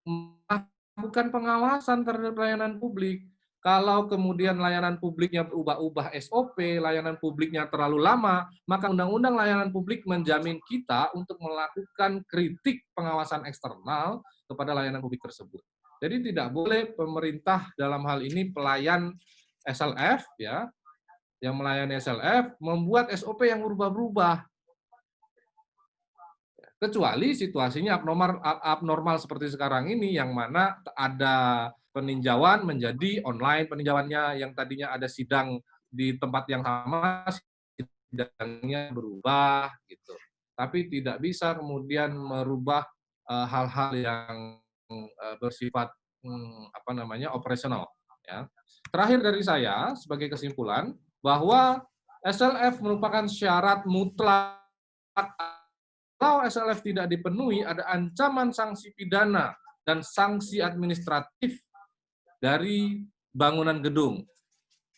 melakukan pengawasan terhadap layanan publik. Kalau kemudian layanan publiknya berubah-ubah SOP, layanan publiknya terlalu lama, maka undang-undang layanan publik menjamin kita untuk melakukan kritik pengawasan eksternal kepada layanan publik tersebut. Jadi tidak boleh pemerintah dalam hal ini pelayan SLF, ya, yang melayani SLF membuat SOP yang berubah-ubah. Kecuali situasinya abnormal seperti sekarang ini, yang mana ada peninjauan menjadi online peninjauannya, yang tadinya ada sidang di tempat yang sama, sidangnya berubah gitu. Tapi tidak bisa kemudian merubah hal-hal yang bersifat operasional. Ya. Terakhir dari saya sebagai kesimpulan bahwa SLF merupakan syarat mutlak. Kalau SLF tidak dipenuhi, ada ancaman sanksi pidana dan sanksi administratif dari bangunan gedung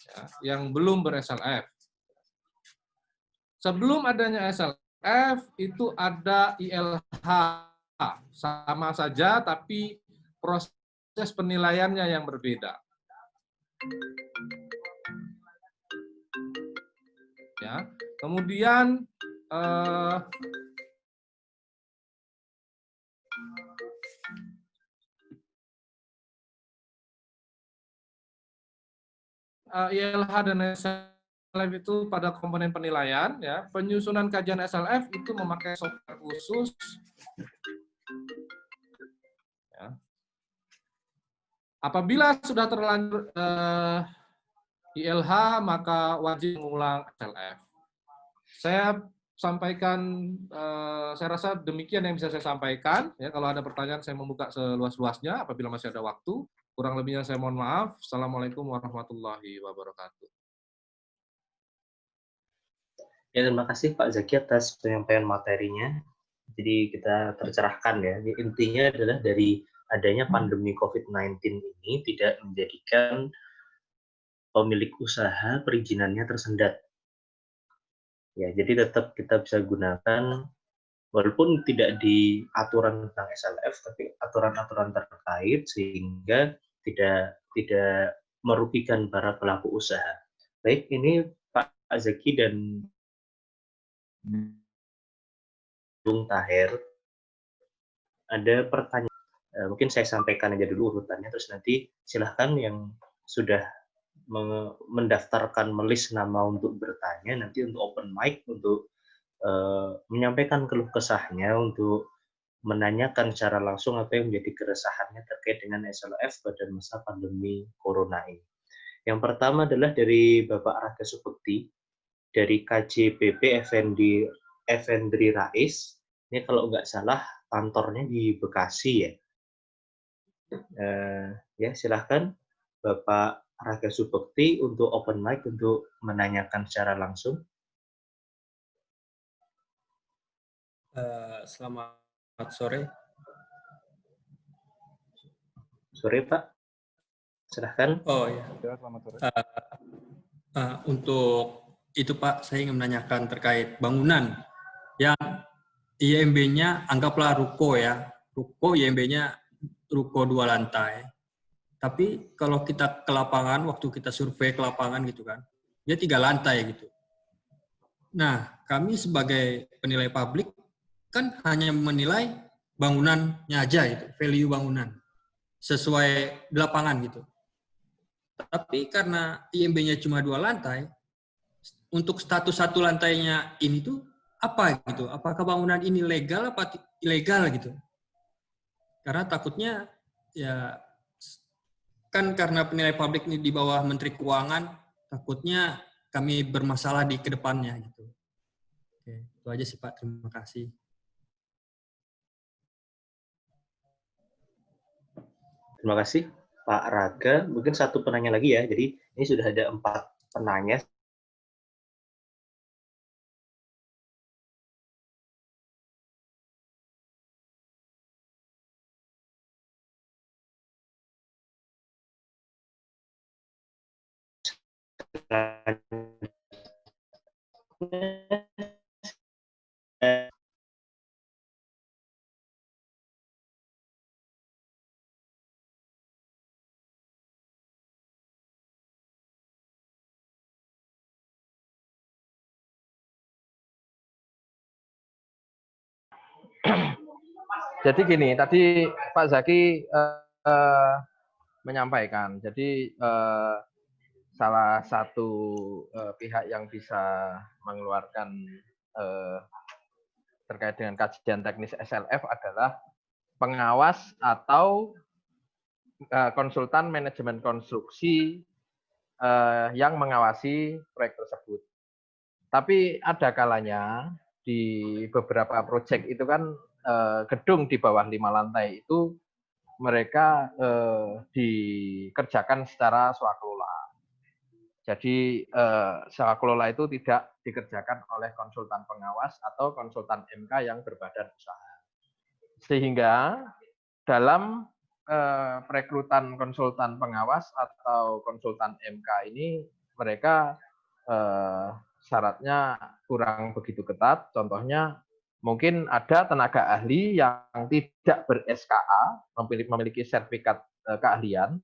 ya, yang belum ber-SLF. Sebelum adanya SLF, itu ada ILH. Sama saja, tapi proses penilaiannya yang berbeda. Ya. Kemudian ILH dan SLF itu pada komponen penilaian, ya, penyusunan kajian SLF itu memakai software khusus. Ya. Apabila sudah terlanjur ILH, maka wajib mengulang SLF. Saya sampaikan, saya rasa demikian yang bisa saya sampaikan. Ya, kalau ada pertanyaan, saya membuka seluas-luasnya. Apabila masih ada waktu, kurang lebihnya saya mohon maaf. Assalamualaikum warahmatullahi wabarakatuh. Ya, terima kasih Pak Zaki atas penyampaian materinya. Jadi kita tercerahkan ya. Intinya adalah dari adanya pandemi COVID-19 ini tidak menjadikan pemilik usaha perizinannya tersendat. Ya, jadi tetap kita bisa gunakan, walaupun tidak di aturan tentang SLF, tapi aturan-aturan terkait sehingga tidak merugikan para pelaku usaha. Baik, ini Pak Zaki dan Bung Taher, ada pertanyaan. Mungkin saya sampaikan aja dulu urutannya, terus nanti silahkan yang sudah mendaftarkan melis nama untuk bertanya, nanti untuk open mic, untuk menyampaikan keluh kesahnya, untuk menanyakan secara langsung apa yang menjadi keresahannya terkait dengan SLF pada masa pandemi Corona ini. Yang pertama adalah dari Bapak Raga Subekti, dari KJPP Effendri Rais. Ini kalau nggak salah kantornya di Bekasi ya. Ya silahkan Bapak Raga Subekti untuk open mic untuk menanyakan secara langsung. Selamat sore. Sore Pak, silahkan. Oh ya. Ya, selamat sore. Untuk itu Pak, saya ingin menanyakan terkait bangunan yang IMB-nya anggaplah ruko ya. Ruko IMB-nya ruko 2 lantai. Tapi kalau kita ke lapangan, waktu kita survei ke lapangan gitu kan, dia 3 lantai gitu. Nah, kami sebagai penilai publik kan hanya menilai bangunannya aja gitu, value bangunan sesuai di lapangan gitu. Tapi karena IMB-nya cuma 2 lantai, untuk status 1 lantainya ini tuh apa gitu? Apakah bangunan ini legal apa ilegal gitu? Karena takutnya ya kan karena penilai publik ini di bawah Menteri Keuangan, takutnya kami bermasalah di kedepannya gitu. Oke, itu aja sih Pak. Terima kasih. Terima kasih Pak Raga. Mungkin satu penanya lagi ya. Jadi ini sudah ada 4 penanya. Jadi gini, tadi Pak Zaki menyampaikan, jadi salah satu pihak yang bisa mengeluarkan terkait dengan kajian teknis SLF adalah pengawas atau konsultan manajemen konstruksi yang mengawasi proyek tersebut. Tapi ada kalanya di beberapa proyek itu kan gedung di bawah 5 lantai itu mereka dikerjakan secara swakelola. Jadi swakelola itu tidak dikerjakan oleh konsultan pengawas atau konsultan MK yang berbadan usaha. Sehingga dalam perekrutan konsultan pengawas atau konsultan MK ini mereka syaratnya kurang begitu ketat. Contohnya mungkin ada tenaga ahli yang tidak ber-SKA, memiliki sertifikat keahlian,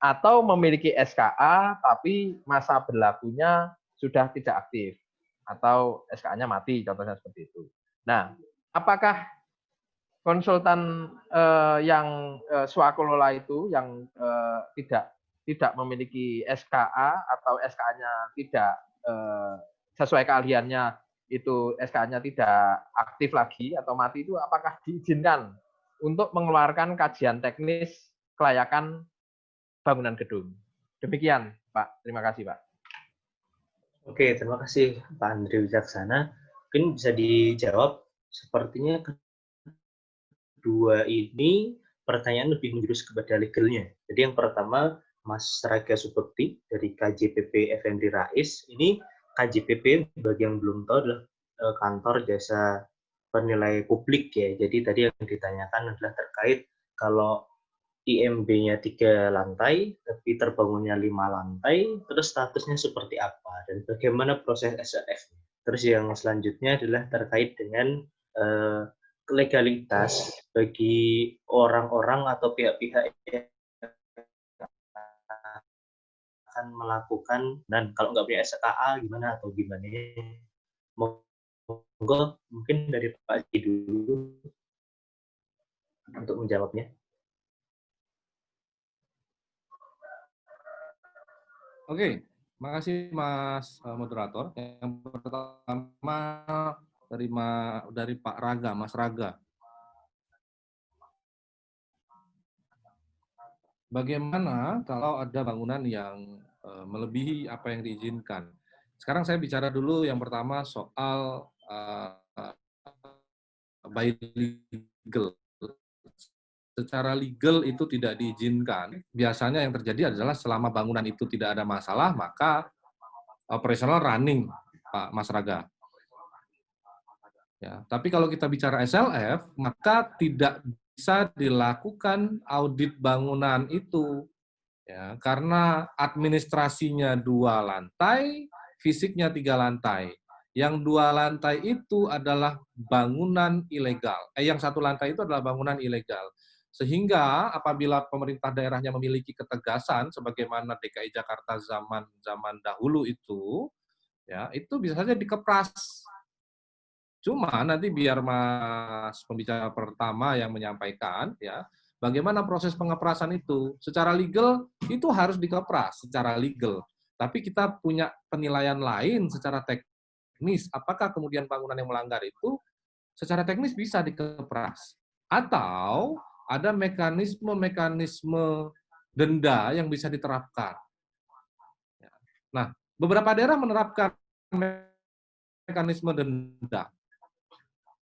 atau memiliki SKA tapi masa berlakunya sudah tidak aktif, atau SKA-nya mati, contohnya seperti itu. Nah, apakah konsultan yang swakelola itu yang tidak memiliki SKA atau SKA-nya tidak sesuai keahliannya, itu SKA-nya tidak aktif lagi atau mati, itu apakah diizinkan untuk mengeluarkan kajian teknis kelayakan bangunan gedung? Demikian, Pak. Terima kasih, Pak. Oke, terima kasih Pak Andri Wijaksana. Mungkin bisa dijawab. Sepertinya kedua ini pertanyaan lebih menjurus kepada legalnya. Jadi yang pertama, Mas Raga Subekti dari KJPP Effendri Rais. Ini KJPP bagi yang belum tahu adalah kantor jasa penilai publik ya. Jadi tadi yang ditanyakan adalah terkait kalau IMB-nya 3 lantai, tapi terbangunnya 5 lantai, terus statusnya seperti apa dan bagaimana proses SLF. Terus yang selanjutnya adalah terkait dengan legalitas bagi orang-orang atau pihak-pihak yang akan melakukan, dan kalau nggak punya SKA gimana atau gimana, Monggo mungkin dari Pak Haji dulu untuk menjawabnya. Oke, makasih Mas moderator. Yang pertama dari Pak Raga, Mas Raga. Bagaimana kalau ada bangunan yang melebihi apa yang diizinkan? Sekarang saya bicara dulu yang pertama soal by legal. Secara legal itu tidak diizinkan. Biasanya yang terjadi adalah selama bangunan itu tidak ada masalah, maka operational running, Pak Mas Raga. Ya, tapi kalau kita bicara SLF, maka tidak bisa dilakukan audit bangunan itu, ya, karena administrasinya 2 lantai, fisiknya 3 lantai. Yang 2 lantai itu adalah bangunan ilegal. Yang 1 lantai itu adalah bangunan ilegal. Sehingga apabila pemerintah daerahnya memiliki ketegasan, sebagaimana DKI Jakarta zaman dahulu itu, ya itu bisa saja dikepras. Cuma nanti biar Mas pembicara pertama yang menyampaikan, ya, bagaimana proses pengeprasan itu. Secara legal itu harus dikepras secara legal. Tapi kita punya penilaian lain secara teknis. Apakah kemudian bangunan yang melanggar itu secara teknis bisa dikepras? Atau ada mekanisme-mekanisme denda yang bisa diterapkan. Nah, beberapa daerah menerapkan mekanisme denda.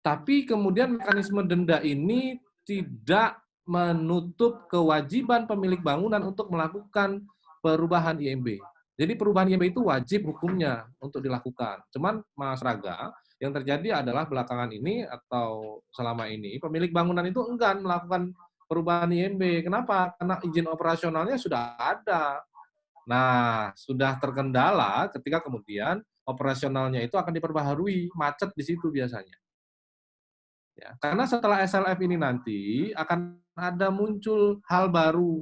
Tapi kemudian mekanisme denda ini tidak menutup kewajiban pemilik bangunan untuk melakukan perubahan IMB. Jadi perubahan IMB itu wajib hukumnya untuk dilakukan. Cuman Mas Raga, yang terjadi adalah belakangan ini atau selama ini pemilik bangunan itu enggan melakukan perubahan IMB. Kenapa? Karena izin operasionalnya sudah ada. Nah, sudah terkendala ketika kemudian operasionalnya itu akan diperbaharui, macet di situ biasanya. Ya, karena setelah SLF ini nanti akan ada muncul hal baru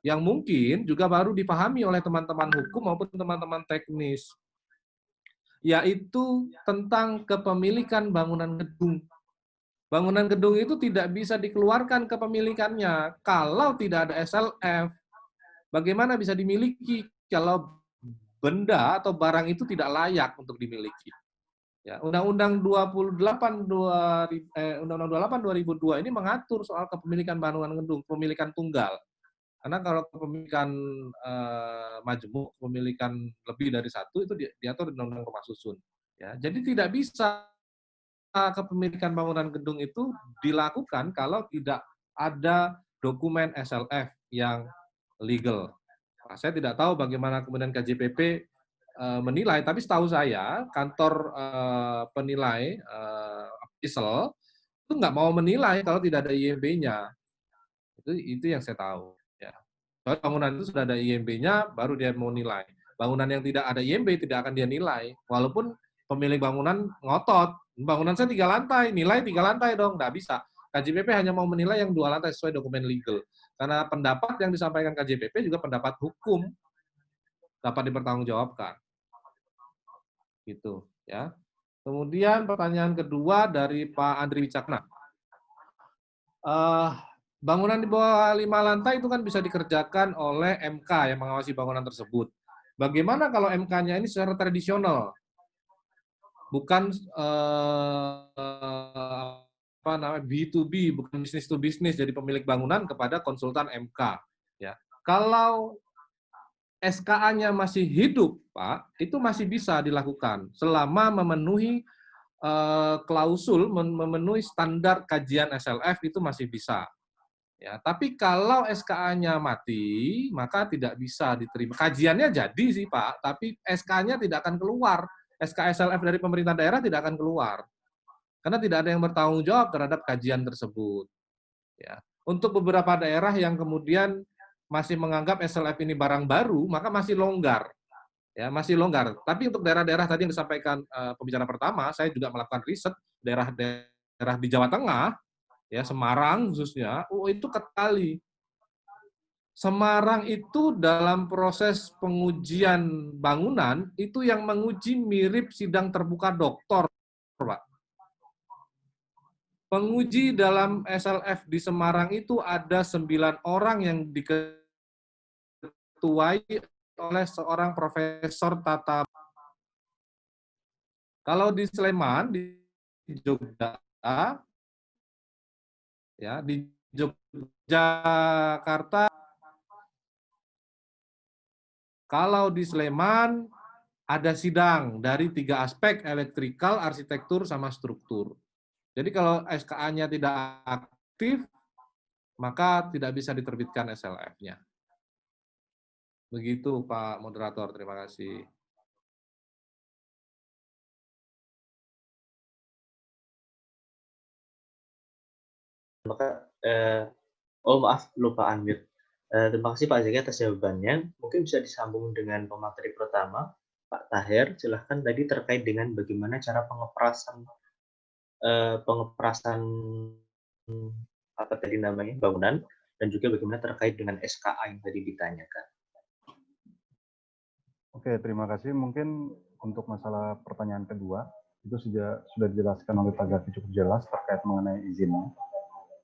yang mungkin juga baru dipahami oleh teman-teman hukum maupun teman-teman teknis, yaitu tentang kepemilikan bangunan gedung. Bangunan gedung itu tidak bisa dikeluarkan kepemilikannya kalau tidak ada SLF. Bagaimana bisa dimiliki kalau benda atau barang itu tidak layak untuk dimiliki? Ya, Undang-Undang 2002 ini mengatur soal kepemilikan bangunan gedung, kepemilikan tunggal. Karena kalau kepemilikan majemuk, kepemilikan lebih dari satu itu diatur di Undang-Undang Rumah Susun. Ya, jadi tidak bisa kepemilikan bangunan gedung itu dilakukan kalau tidak ada dokumen SLF yang legal. Nah, saya tidak tahu bagaimana kemudian KJPP menilai, tapi setahu saya kantor penilai ISEL itu nggak mau menilai kalau tidak ada IMB-nya. Itu yang saya tahu. Ya. Soalnya bangunan itu sudah ada IMB-nya, baru dia mau nilai. Bangunan yang tidak ada IMB tidak akan dia nilai. Walaupun pemilik bangunan ngotot, bangunan saya 3 lantai, nilai 3 lantai dong, nggak bisa. KJPP hanya mau menilai yang 2 lantai sesuai dokumen legal. Karena pendapat yang disampaikan KJPP juga pendapat hukum, dapat dipertanggungjawabkan. Gitu, ya. Kemudian pertanyaan kedua dari Pak Andri Wicakna. Bangunan di bawah 5 lantai itu kan bisa dikerjakan oleh MK yang mengawasi bangunan tersebut. Bagaimana kalau MK-nya ini secara tradisional? Bukan B2B, bukan business to business dari pemilik bangunan kepada konsultan MK. Ya, kalau SKA-nya masih hidup, Pak, itu masih bisa dilakukan selama memenuhi klausul, memenuhi standar kajian SLF itu masih bisa. Ya, tapi kalau SKA-nya mati, maka tidak bisa diterima. Kajiannya jadi sih, Pak, tapi SK-nya tidak akan keluar. SK SLF dari pemerintah daerah tidak akan keluar. Karena tidak ada yang bertanggung jawab terhadap kajian tersebut. Ya. Untuk beberapa daerah yang kemudian masih menganggap SLF ini barang baru, maka masih longgar. Ya, masih longgar. Tapi untuk daerah-daerah tadi yang disampaikan pembicara pertama, saya juga melakukan riset daerah-daerah di Jawa Tengah, ya Semarang khususnya, itu ketali. Semarang itu dalam proses pengujian bangunan itu yang menguji mirip sidang terbuka doktor, Pak. Penguji dalam SLF di Semarang itu ada 9 orang yang diketuai oleh seorang profesor tata. Kalau di Sleman, di Jogja, ya di Yogyakarta, kalau di Sleman ada sidang dari 3 aspek, elektrikal, arsitektur, sama struktur. Jadi kalau SKA-nya tidak aktif, maka tidak bisa diterbitkan SLF-nya. Begitu Pak Moderator, terima kasih. Oh maaf, lupa unmute. Terima kasih Pak Zaki atas jawabannya. Mungkin bisa disambung dengan pemateri pertama, Pak Tahir. Silahkan tadi terkait dengan bagaimana cara pengeperasan apa tadi namanya bangunan, dan juga bagaimana terkait dengan SKA yang tadi ditanyakan. Oke, terima kasih. Mungkin untuk masalah pertanyaan kedua, itu sudah dijelaskan oleh Pak Zaki cukup jelas terkait mengenai izinnya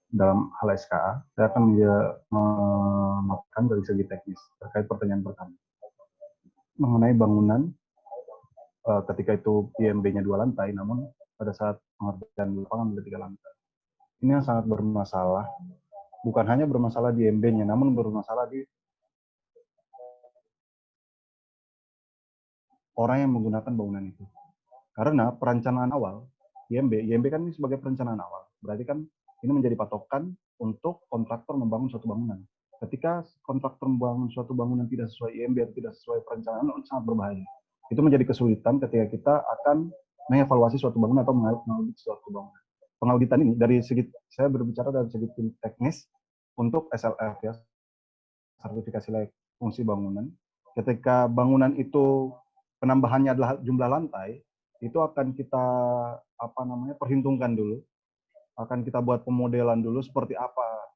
dalam hal SKA. Saya akan melakukan dari segi teknis terkait pertanyaan pertama. Mengenai bangunan, ketika itu IMB-nya 2 lantai, namun pada saat pengerjaan lapangan ada 3 lantai. Ini yang sangat bermasalah. Bukan hanya bermasalah di IMB-nya, namun bermasalah di orang yang menggunakan bangunan itu. Karena perencanaan awal, IMB kan ini sebagai perencanaan awal. Berarti kan ini menjadi patokan untuk kontraktor membangun suatu bangunan. Ketika kontraktor membangun suatu bangunan tidak sesuai IMB atau tidak sesuai perencanaan, itu sangat berbahaya. Itu menjadi kesulitan ketika kita akan mengevaluasi suatu bangunan atau mengaudit suatu bangunan. Pengauditan ini dari segi, saya berbicara dari segi teknis untuk SLF ya, sertifikasi layak fungsi bangunan. Ketika bangunan itu penambahannya adalah jumlah lantai, itu akan kita perhitungkan dulu, akan kita buat pemodelan dulu seperti apa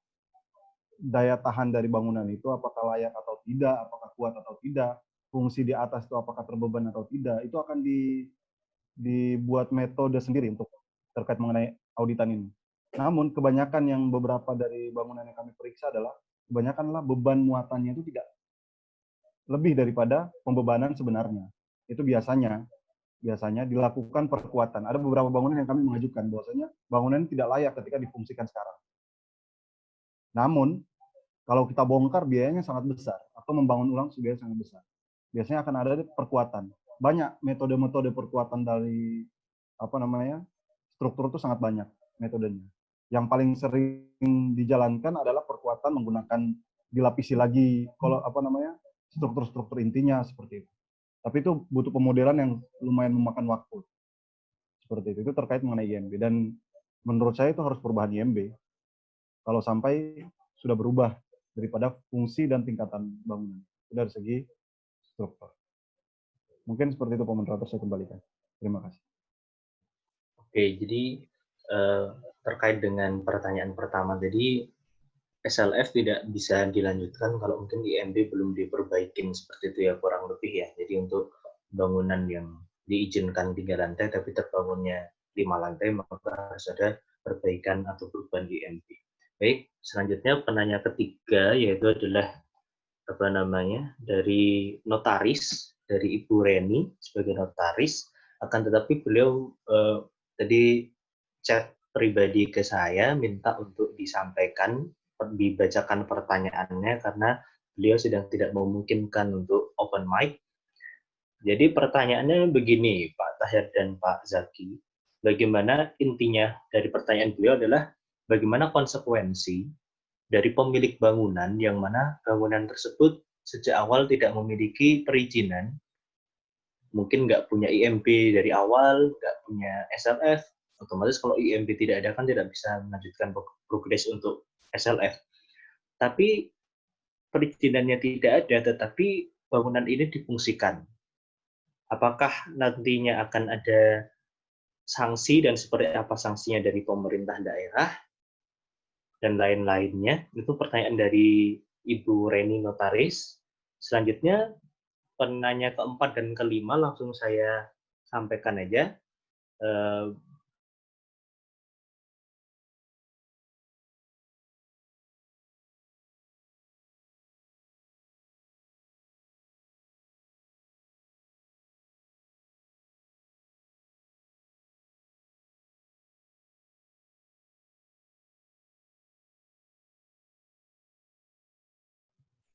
daya tahan dari bangunan itu, apakah layak atau tidak, apakah kuat atau tidak, fungsi di atas itu apakah terbeban atau tidak, itu akan dibuat metode sendiri untuk terkait mengenai auditan ini. Namun kebanyakan yang beberapa dari bangunan yang kami periksa adalah kebanyakanlah beban muatannya itu tidak lebih daripada pembebanan sebenarnya. Itu biasanya dilakukan perkuatan. Ada beberapa bangunan yang kami mengajukan bahwasanya bangunan tidak layak ketika difungsikan sekarang. Namun, kalau kita bongkar biayanya sangat besar, atau membangun ulang biayanya sangat besar. Biasanya akan ada perkuatan. Banyak metode-metode perkuatan dari struktur itu sangat banyak metodenya. Yang paling sering dijalankan adalah perkuatan menggunakan dilapisi lagi struktur-struktur intinya seperti itu. Tapi itu butuh pemodelan yang lumayan memakan waktu. Seperti itu. Itu terkait mengenai IMB. Dan menurut saya itu harus perubahan IMB. Kalau sampai sudah berubah daripada fungsi dan tingkatan bangunan. Itu dari segi struktur. Mungkin seperti itu Pak Moderator, saya kembalikan. Terima kasih. Oke, jadi terkait dengan pertanyaan pertama tadi, SLF tidak bisa dilanjutkan kalau mungkin IMB belum diperbaikin seperti itu ya, kurang lebih ya. Jadi untuk bangunan yang diizinkan 3 lantai tapi terbangunnya 5 lantai, maka harus ada perbaikan atau perubahan IMB. Baik, selanjutnya penanya ketiga yaitu adalah dari notaris, dari Ibu Reni sebagai notaris, akan tetapi beliau tadi chat pribadi ke saya minta untuk dibacakan pertanyaannya karena beliau sedang tidak memungkinkan untuk open mic. Jadi pertanyaannya begini, Pak Tahir dan Pak Zaki, bagaimana intinya dari pertanyaan beliau adalah bagaimana konsekuensi dari pemilik bangunan yang mana bangunan tersebut sejak awal tidak memiliki perizinan, mungkin nggak punya IMB dari awal, nggak punya SLF, otomatis kalau IMB tidak ada kan tidak bisa melanjutkan progres untuk SLF. Tapi perizinannya tidak ada, tetapi bangunan ini difungsikan. Apakah nantinya akan ada sanksi dan seperti apa sanksinya dari pemerintah daerah dan lain-lainnya? Itu pertanyaan dari Ibu Reni Notaris. Selanjutnya penanya keempat dan kelima langsung saya sampaikan aja.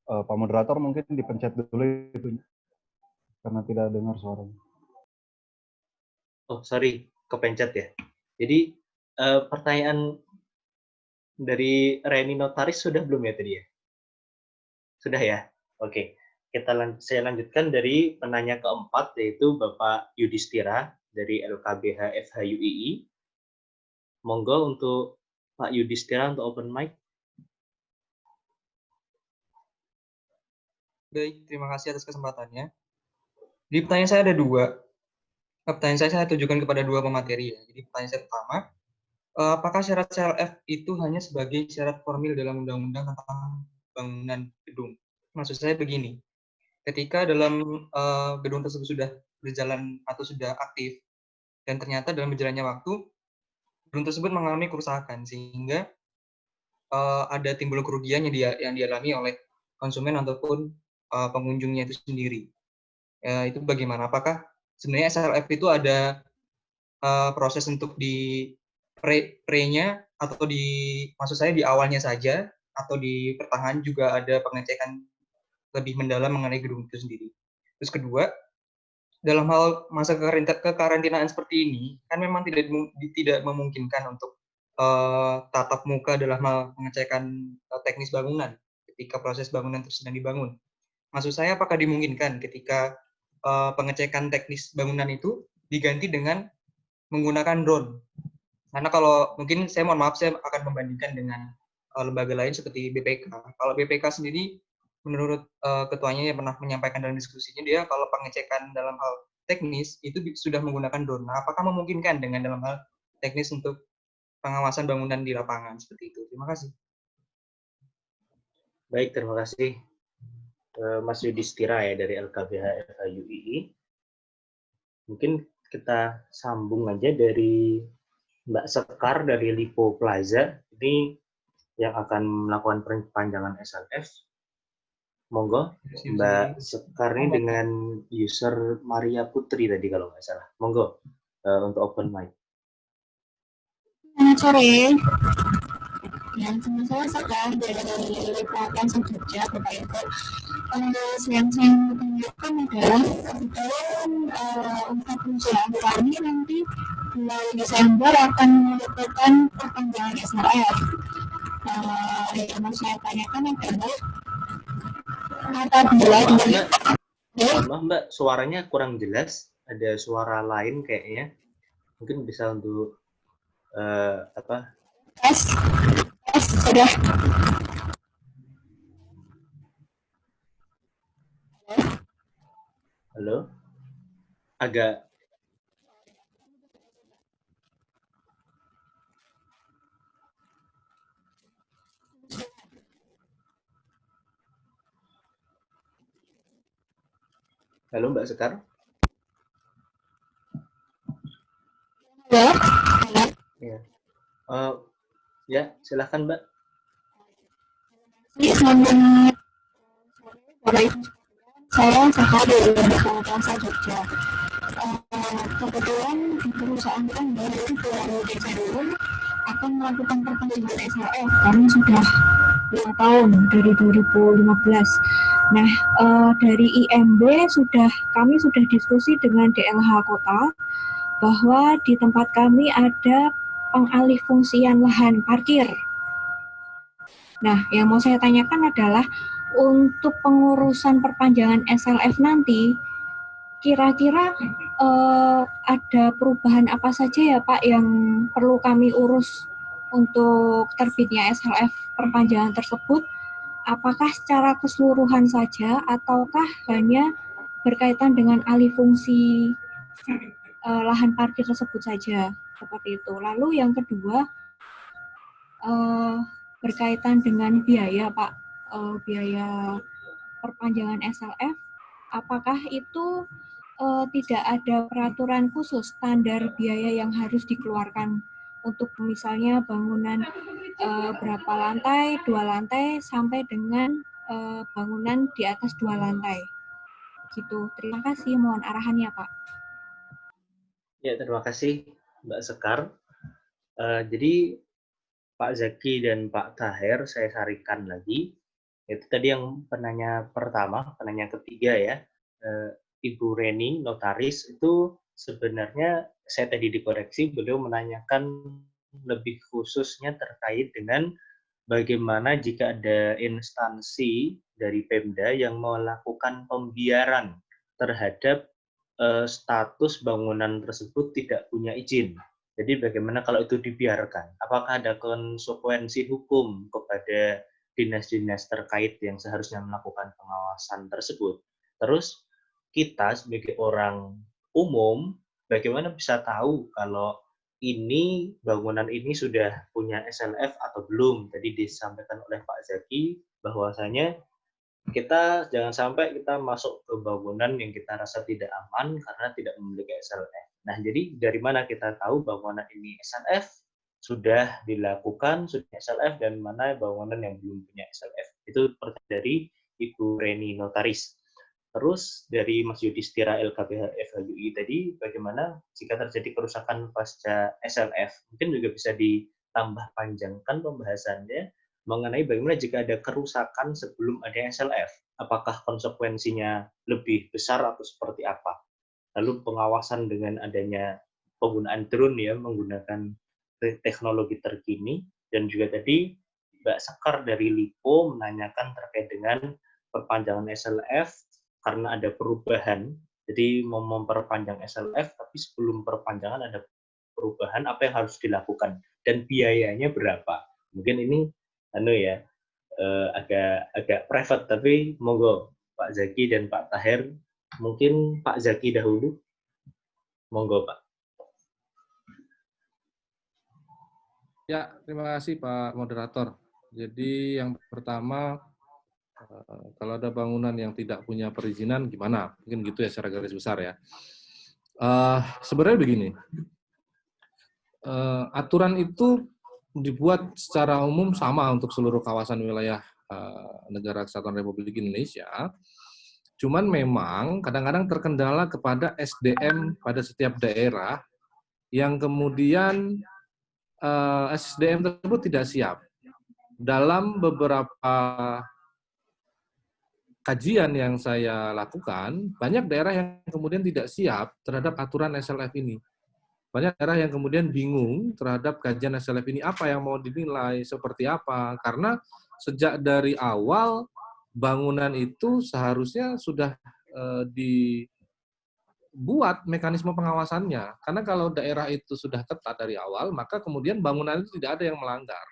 Pak moderator mungkin dipencet dulu itu karena tidak dengar suaranya. Oh, sorry, kepencet ya. Jadi pertanyaan dari Reni Notaris sudah belum ya tadi ya? Sudah ya? Oke. Saya lanjutkan dari penanya keempat, yaitu Bapak Yudhistira dari LKBH FHUII. Monggo untuk Pak Yudhistira untuk open mic. Baik, terima kasih atas kesempatannya. Jadi pertanyaan saya ada dua. Pertanyaan saya tujukan kepada dua pemateri ya. Jadi pertanyaan saya pertama, apakah syarat CLF itu hanya sebagai syarat formil dalam undang-undang tentang bangunan gedung? Maksud saya begini, ketika dalam gedung tersebut sudah berjalan atau sudah aktif, dan ternyata dalam berjalannya waktu, gedung tersebut mengalami kerusakan, sehingga ada timbul kerugian yang dialami oleh konsumen ataupun pengunjungnya itu sendiri. Itu bagaimana? Apakah sebenarnya SLF itu ada proses untuk di pre-nya atau maksud saya di awalnya saja, atau di pertengahan juga ada pengecekan lebih mendalam mengenai gedung itu sendiri. Terus kedua, dalam hal masa kekarantinaan seperti ini, kan memang tidak memungkinkan untuk tatap muka dalam hal pengecekan teknis bangunan ketika proses bangunan itu sedang dibangun. Maksud saya, apakah dimungkinkan ketika pengecekan teknis bangunan itu diganti dengan menggunakan drone? Karena kalau mungkin saya mohon maaf, saya akan membandingkan dengan lembaga lain seperti BPK. Kalau BPK sendiri, menurut ketuanya yang pernah menyampaikan dalam diskusinya, dia kalau pengecekan dalam hal teknis itu sudah menggunakan drone. Nah, apakah memungkinkan dengan dalam hal teknis untuk pengawasan bangunan di lapangan seperti itu? Terima kasih. Baik, terima kasih Mas Yudhistira ya dari LKBH FHUII. Mungkin kita sambung aja dari Mbak Sekar dari Lipo Plaza. Ini yang akan melakukan perpanjangan SLF. Monggo, Mbak Sekar ini dengan user Maria Putri tadi kalau nggak salah. Monggo untuk open mic. Selamat sore. Yang sama saya Sekar dari Lipo Plaza Jogja, Bapak Ibu. Yang saya mau tanyakan adalah kebetulan untuk perusahaan kami nanti bulan Desember akan melakukan perpanjangan SLF. Yang mau saya tanyakan adalah apabila Maaf Mbak, suaranya kurang jelas. Ada suara lain kayaknya. Mungkin bisa untuk tes sudah. Halo? Agak Halo Mbak Sekar? Halo? Ya, ya silahkan Mbak. Selamat sore, saya Sekar dari Lipo Plaza Jogja. Kebetulan di perusahaan Anda itu bulan Desember akan melakukan perpanjangan SLF karena sudah 5 tahun dari 2015. Nah, dari IMB kami sudah diskusi dengan DLH Kota bahwa di tempat kami ada pengalih fungsian lahan parkir. Nah, yang mau saya tanyakan adalah untuk pengurusan perpanjangan SLF nanti, kira-kira ada perubahan apa saja ya Pak yang perlu kami urus untuk terbitnya SLF perpanjangan tersebut? Apakah secara keseluruhan saja ataukah hanya berkaitan dengan alih fungsi lahan parkir tersebut saja? Seperti itu. Lalu yang kedua, berkaitan dengan biaya Pak, biaya perpanjangan SLF, apakah itu tidak ada peraturan khusus standar biaya yang harus dikeluarkan untuk misalnya bangunan berapa lantai, 2 lantai, sampai dengan bangunan di atas 2 lantai. Gitu. Terima kasih, mohon arahannya Pak. Ya, terima kasih Mbak Sekar. Jadi Pak Zaki dan Pak Taher saya sarikan lagi. Itu tadi yang penanya pertama, penanya ketiga ya, Ibu Reni, notaris, itu sebenarnya saya tadi dikoreksi, beliau menanyakan lebih khususnya terkait dengan bagaimana jika ada instansi dari Pemda yang melakukan pembiaran terhadap status bangunan tersebut tidak punya izin. Jadi bagaimana kalau itu dibiarkan? Apakah ada konsekuensi hukum kepada dinas-dinas terkait yang seharusnya melakukan pengawasan tersebut? Terus kita sebagai orang umum, bagaimana bisa tahu kalau ini bangunan ini sudah punya SLF atau belum? Tadi disampaikan oleh Pak Zaki bahwasanya kita jangan sampai kita masuk ke bangunan yang kita rasa tidak aman karena tidak memiliki SLF. Nah, jadi dari mana kita tahu bangunan ini SLF sudah dilakukan, sudah SLF, dan mana bangunan yang belum punya SLF. Itu dari Ibu Reni Notaris. Terus dari Mas Yudhistira LKPH FHUI tadi, bagaimana jika terjadi kerusakan pasca SLF? Mungkin juga bisa ditambah panjangkan pembahasannya mengenai bagaimana jika ada kerusakan sebelum ada SLF. Apakah konsekuensinya lebih besar atau seperti apa? Lalu pengawasan dengan adanya penggunaan drone ya, menggunakan teknologi terkini, dan juga tadi Mbak Sekar dari LIPO menanyakan terkait dengan perpanjangan SLF karena ada perubahan. Jadi mau memperpanjang SLF, tapi sebelum perpanjangan ada perubahan, apa yang harus dilakukan dan biayanya berapa? Mungkin ini agak private, tapi monggo Pak Zaki dan Pak Tahir. Mungkin Pak Zaki dahulu. Monggo Pak. Ya, terima kasih Pak Moderator. Jadi yang pertama, kalau ada bangunan yang tidak punya perizinan gimana? Mungkin gitu ya secara garis besar ya. Sebenarnya begini, aturan itu dibuat secara umum sama untuk seluruh kawasan wilayah Negara Kesatuan Republik Indonesia. Cuman memang kadang-kadang terkendala kepada SDM pada setiap daerah yang kemudian SDM tersebut tidak siap. Dalam beberapa kajian yang saya lakukan, banyak daerah yang kemudian tidak siap terhadap aturan SLF ini. Banyak daerah yang kemudian bingung terhadap kajian SLF ini, apa yang mau dinilai, seperti apa. Karena sejak dari awal, bangunan itu seharusnya sudah dibuat mekanisme pengawasannya. Karena kalau daerah itu sudah ketat dari awal, maka kemudian bangunan itu tidak ada yang melanggar.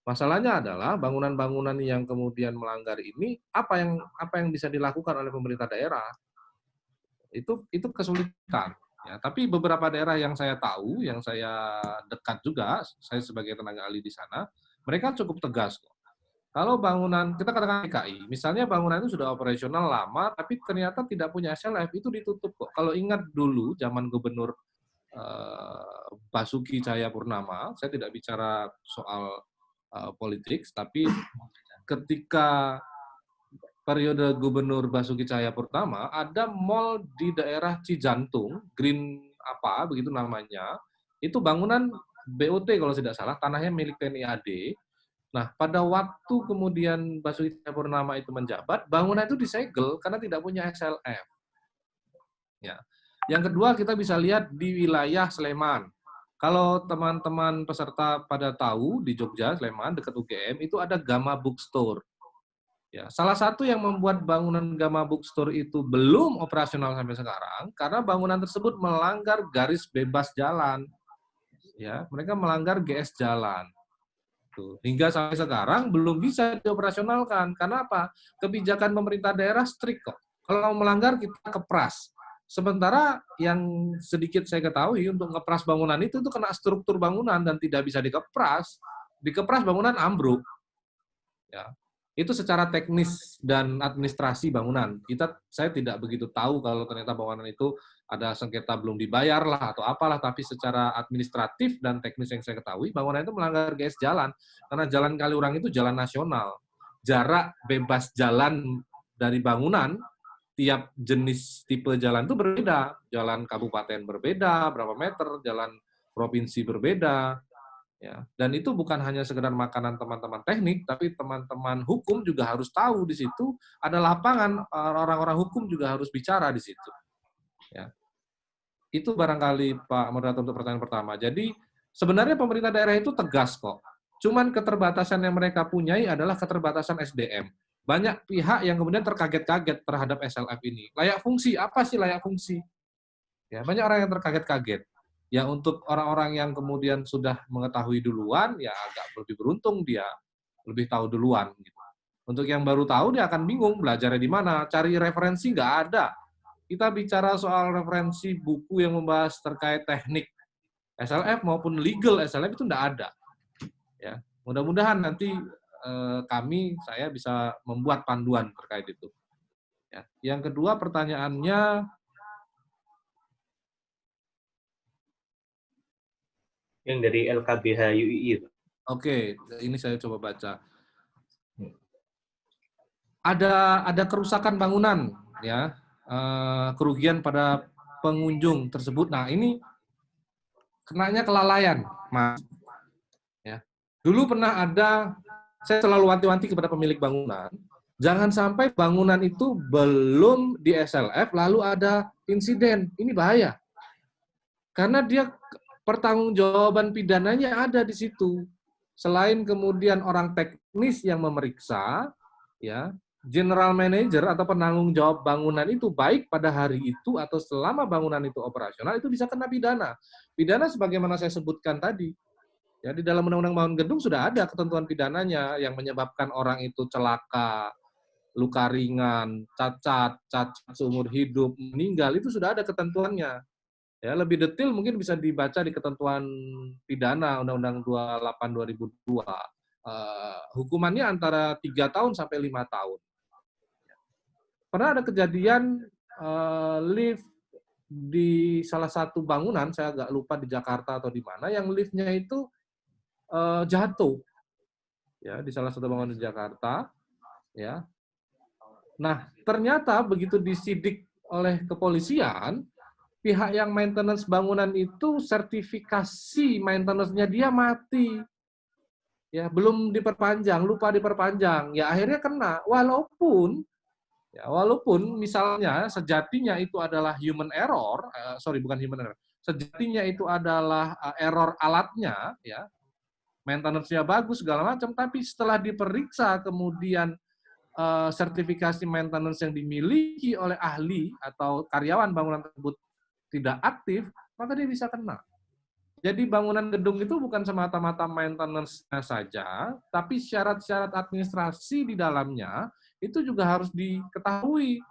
Masalahnya adalah bangunan-bangunan yang kemudian melanggar ini apa yang bisa dilakukan oleh pemerintah daerah. Itu kesulitan. Ya, tapi beberapa daerah yang saya tahu, yang saya dekat juga, saya sebagai tenaga ahli di sana, mereka cukup tegas kok. Kalau bangunan, kita katakan DKI, misalnya bangunan itu sudah operasional lama, tapi ternyata tidak punya SLF, itu ditutup kok. Kalau ingat dulu, zaman Gubernur Basuki Cahayapurnama, saya tidak bicara soal politik, tapi ketika periode Gubernur Basuki Cahayapurnama, ada mall di daerah Cijantung, Green apa begitu namanya, itu bangunan BOT kalau tidak salah, tanahnya milik TNI AD. Nah, pada waktu kemudian Basuki Cahayapurnama itu menjabat, bangunan itu disegel karena tidak punya SLF. Ya. Yang kedua, kita bisa lihat di wilayah Sleman. Kalau teman-teman peserta pada tahu, di Jogja, Sleman, dekat UGM, itu ada Gama Bookstore. Ya, salah satu yang membuat bangunan Gama Bookstore itu belum operasional sampai sekarang, karena bangunan tersebut melanggar garis bebas jalan. Ya, mereka melanggar GS jalan. Tuh. Hingga sampai sekarang belum bisa dioperasionalkan. Karena apa? Kebijakan pemerintah daerah strict kok. Kalau melanggar, kita kepras. Sementara yang sedikit saya ketahui untuk ngepras bangunan itu kena struktur bangunan dan tidak bisa dikepras. Dikepras bangunan ambruk. Ya. Itu secara teknis dan administrasi bangunan. Saya tidak begitu tahu kalau ternyata bangunan itu ada sengketa belum dibayar lah atau apalah, tapi secara administratif dan teknis yang saya ketahui, bangunan itu melanggar GS jalan. Karena Jalan Kaliurang itu jalan nasional. Jarak bebas jalan dari bangunan tiap jenis tipe jalan itu berbeda. Jalan kabupaten berbeda, berapa meter, jalan provinsi berbeda. Ya, dan itu bukan hanya sekedar makanan teman-teman teknik, tapi teman-teman hukum juga harus tahu di situ ada lapangan, orang-orang hukum juga harus bicara di situ. Ya. Itu barangkali Pak Moderator untuk pertanyaan pertama. Jadi sebenarnya pemerintah daerah itu tegas kok. Cuman keterbatasan yang mereka punyai adalah keterbatasan SDM. Banyak pihak yang kemudian terkaget-kaget terhadap SLF ini. Layak fungsi, apa sih layak fungsi? Ya, banyak orang yang terkaget-kaget. Ya untuk orang-orang yang kemudian sudah mengetahui duluan, ya agak lebih beruntung dia lebih tahu duluan. Gitu. Untuk yang baru tahu dia akan bingung belajarnya di mana, cari referensi nggak ada. Kita bicara soal referensi buku yang membahas terkait teknik SLF maupun legal SLF itu nggak ada. Ya, mudah-mudahan nanti saya bisa membuat panduan terkait itu. Ya. Yang kedua pertanyaannya. Yang dari LKBH UII. Oke, ini saya coba baca. Ada kerusakan bangunan, ya, kerugian pada pengunjung tersebut. Nah, ini kenanya kelalaian, Mas. Ya. Dulu pernah ada, saya selalu wanti-wanti kepada pemilik bangunan, jangan sampai bangunan itu belum di SLF lalu ada insiden. Ini bahaya. Karena dia pertanggungjawaban pidananya ada di situ. Selain kemudian orang teknis yang memeriksa, ya, general manager atau penanggung jawab bangunan itu baik pada hari itu atau selama bangunan itu operasional itu bisa kena pidana. Pidana sebagaimana saya sebutkan tadi. Ya, di dalam Undang-Undang Bangunan Gedung sudah ada ketentuan pidananya yang menyebabkan orang itu celaka, luka ringan, cacat seumur hidup, meninggal, itu sudah ada ketentuannya. Ya, lebih detail mungkin bisa dibaca di ketentuan pidana Undang-Undang 28/2002. Hukumannya antara 3 tahun sampai 5 tahun. Pernah ada kejadian lift di salah satu bangunan, saya agak lupa di Jakarta atau di mana, yang liftnya itu jatuh. Ya, di salah satu bangunan di Jakarta. Ya. Nah, ternyata begitu disidik oleh kepolisian, pihak yang maintenance bangunan itu sertifikasi maintenance-nya dia mati. Ya, belum diperpanjang, lupa diperpanjang. Ya akhirnya kena. Walaupun misalnya sejatinya itu adalah human error, bukan human error. Sejatinya itu adalah error alatnya, ya. Maintenance-nya bagus segala macam, tapi setelah diperiksa kemudian sertifikasi maintenance yang dimiliki oleh ahli atau karyawan bangunan tersebut tidak aktif, maka dia bisa kena. Jadi bangunan gedung itu bukan semata-mata maintenance-nya saja, tapi syarat-syarat administrasi di dalamnya itu juga harus diketahui.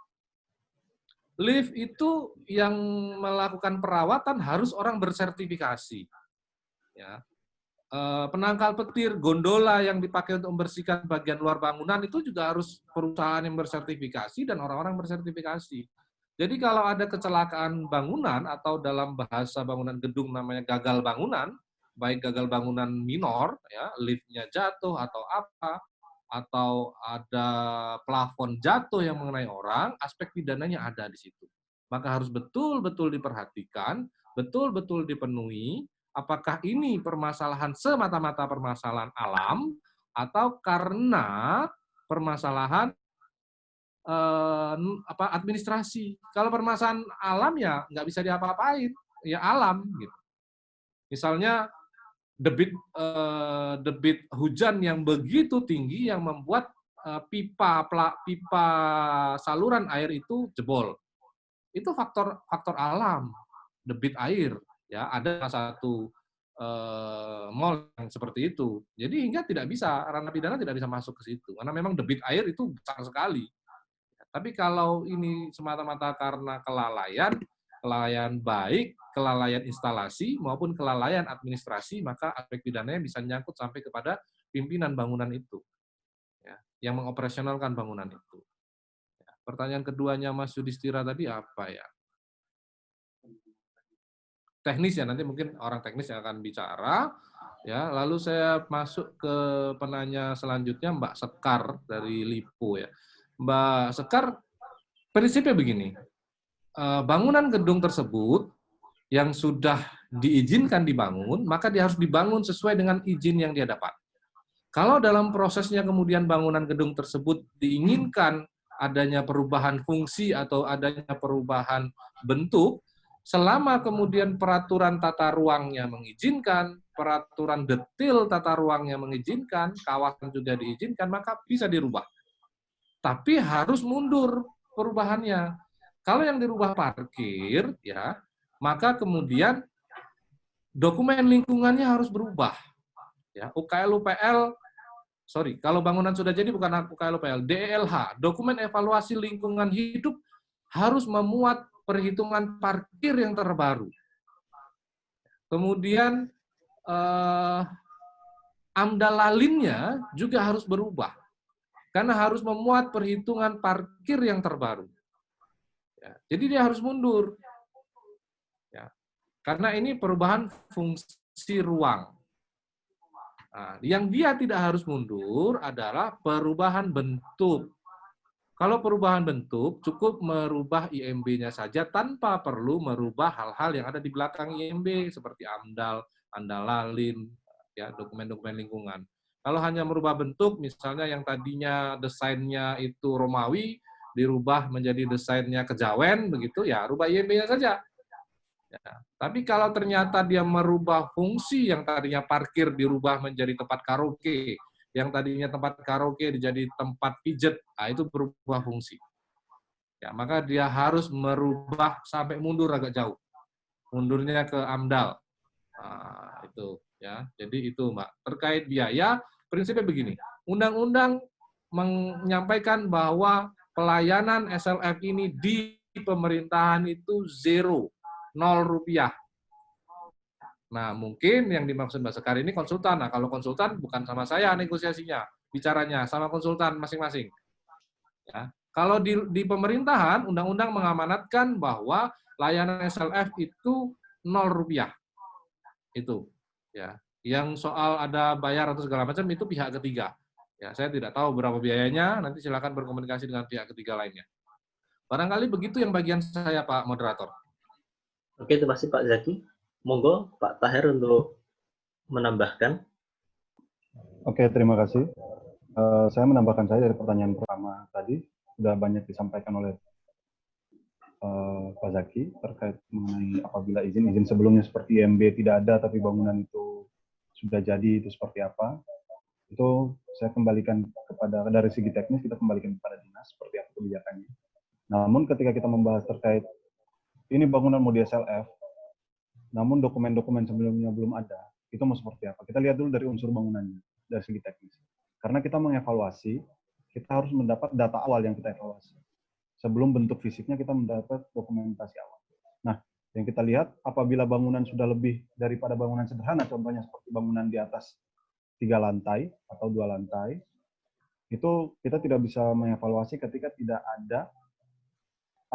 Lift itu yang melakukan perawatan harus orang bersertifikasi. Ya. Penangkal petir, gondola yang dipakai untuk membersihkan bagian luar bangunan itu juga harus perusahaan yang bersertifikasi dan orang-orang bersertifikasi. Jadi kalau ada kecelakaan bangunan atau dalam bahasa bangunan gedung namanya gagal bangunan, baik gagal bangunan minor, ya, liftnya jatuh atau apa, atau ada plafon jatuh yang mengenai orang, aspek pidananya ada di situ. Maka harus betul-betul diperhatikan, betul-betul dipenuhi, apakah ini permasalahan semata-mata permasalahan alam, atau karena permasalahan administrasi. Kalau permasalahan alam ya nggak bisa diapa-apain, ya alam gitu. Misalnya debit hujan yang begitu tinggi yang membuat pipa saluran air itu jebol. Itu faktor alam, debit air, ya ada satu mall yang seperti itu. Jadi hingga tidak bisa, ranah pidana tidak bisa masuk ke situ karena memang debit air itu besar sekali. Tapi kalau ini semata-mata karena kelalaian baik, kelalaian instalasi maupun kelalaian administrasi, maka aspek pidananya bisa nyangkut sampai kepada pimpinan bangunan itu, ya, yang mengoperasionalkan bangunan itu. Ya, pertanyaan keduanya Mas Yudhistira tadi apa ya? Teknis ya, nanti mungkin orang teknis yang akan bicara. Ya, lalu saya masuk ke penanya selanjutnya Mbak Sekar dari Lipo ya. Mbak Sekar, prinsipnya begini, bangunan gedung tersebut yang sudah diizinkan dibangun, maka dia harus dibangun sesuai dengan izin yang dia dapat. Kalau dalam prosesnya kemudian bangunan gedung tersebut diinginkan adanya perubahan fungsi atau adanya perubahan bentuk, selama kemudian peraturan tata ruangnya mengizinkan, peraturan detail tata ruangnya mengizinkan, kawasan juga diizinkan, maka bisa dirubah. Tapi harus mundur perubahannya. Kalau yang dirubah parkir, ya, maka kemudian dokumen lingkungannya harus berubah. Ya, kalau bangunan sudah jadi bukan UKL-UPL, DELH, dokumen evaluasi lingkungan hidup harus memuat perhitungan parkir yang terbaru. Kemudian AMDAL lalinnya juga harus berubah, karena harus memuat perhitungan parkir yang terbaru. Ya, jadi dia harus mundur. Ya, karena ini perubahan fungsi ruang. Nah, yang dia tidak harus mundur adalah perubahan bentuk. Kalau perubahan bentuk, cukup merubah IMB-nya saja tanpa perlu merubah hal-hal yang ada di belakang IMB, seperti AMDAL, ANDALALIN, ya, dokumen-dokumen lingkungan. Kalau hanya merubah bentuk, misalnya yang tadinya desainnya itu Romawi, dirubah menjadi desainnya Kejawen, begitu, ya rubah IMB-nya saja. Ya. Tapi kalau ternyata dia merubah fungsi yang tadinya parkir dirubah menjadi tempat karaoke, yang tadinya tempat karaoke menjadi tempat pijet, nah itu berubah fungsi. Ya, maka dia harus merubah sampai mundur agak jauh. Mundurnya ke AMDAL. Nah, itu ya. Jadi itu, Mbak. Terkait biaya, prinsipnya begini. Undang-undang menyampaikan bahwa pelayanan SLF ini di pemerintahan itu zero. 0 rupiah. Nah, mungkin yang dimaksud Mbak Sekar ini konsultan. Nah, kalau konsultan bukan sama saya negosiasinya, bicaranya sama konsultan masing-masing. Ya. Kalau di pemerintahan, undang-undang mengamanatkan bahwa layanan SLF itu 0 rupiah. Itu. Ya. Yang soal ada bayar atau segala macam itu pihak ketiga. Ya, saya tidak tahu berapa biayanya, nanti silakan berkomunikasi dengan pihak ketiga lainnya. Barangkali begitu yang bagian saya, Pak Moderator. Oke, terima kasih Pak Zaki. Monggo Pak Tahir untuk menambahkan. Oke, terima kasih. Saya menambahkan saja dari pertanyaan pertama tadi, sudah banyak disampaikan oleh Pak Zaki terkait mengenai apabila izin sebelumnya seperti IMB tidak ada, tapi bangunan itu sudah jadi, itu seperti apa. Itu saya kembalikan kepada, dari segi teknis, kita kembalikan kepada dinas, seperti apa kebijakannya. Namun ketika kita membahas terkait ini bangunan mode SLF, namun dokumen-dokumen sebelumnya belum ada, itu mau seperti apa? Kita lihat dulu dari unsur bangunannya, dari segi teknis. Karena kita mengevaluasi, kita harus mendapat data awal yang kita evaluasi. Sebelum bentuk fisiknya, kita mendapat dokumentasi awal. Nah, yang kita lihat, apabila bangunan sudah lebih daripada bangunan sederhana, contohnya seperti bangunan di atas 3 lantai atau 2 lantai, itu kita tidak bisa mengevaluasi ketika tidak ada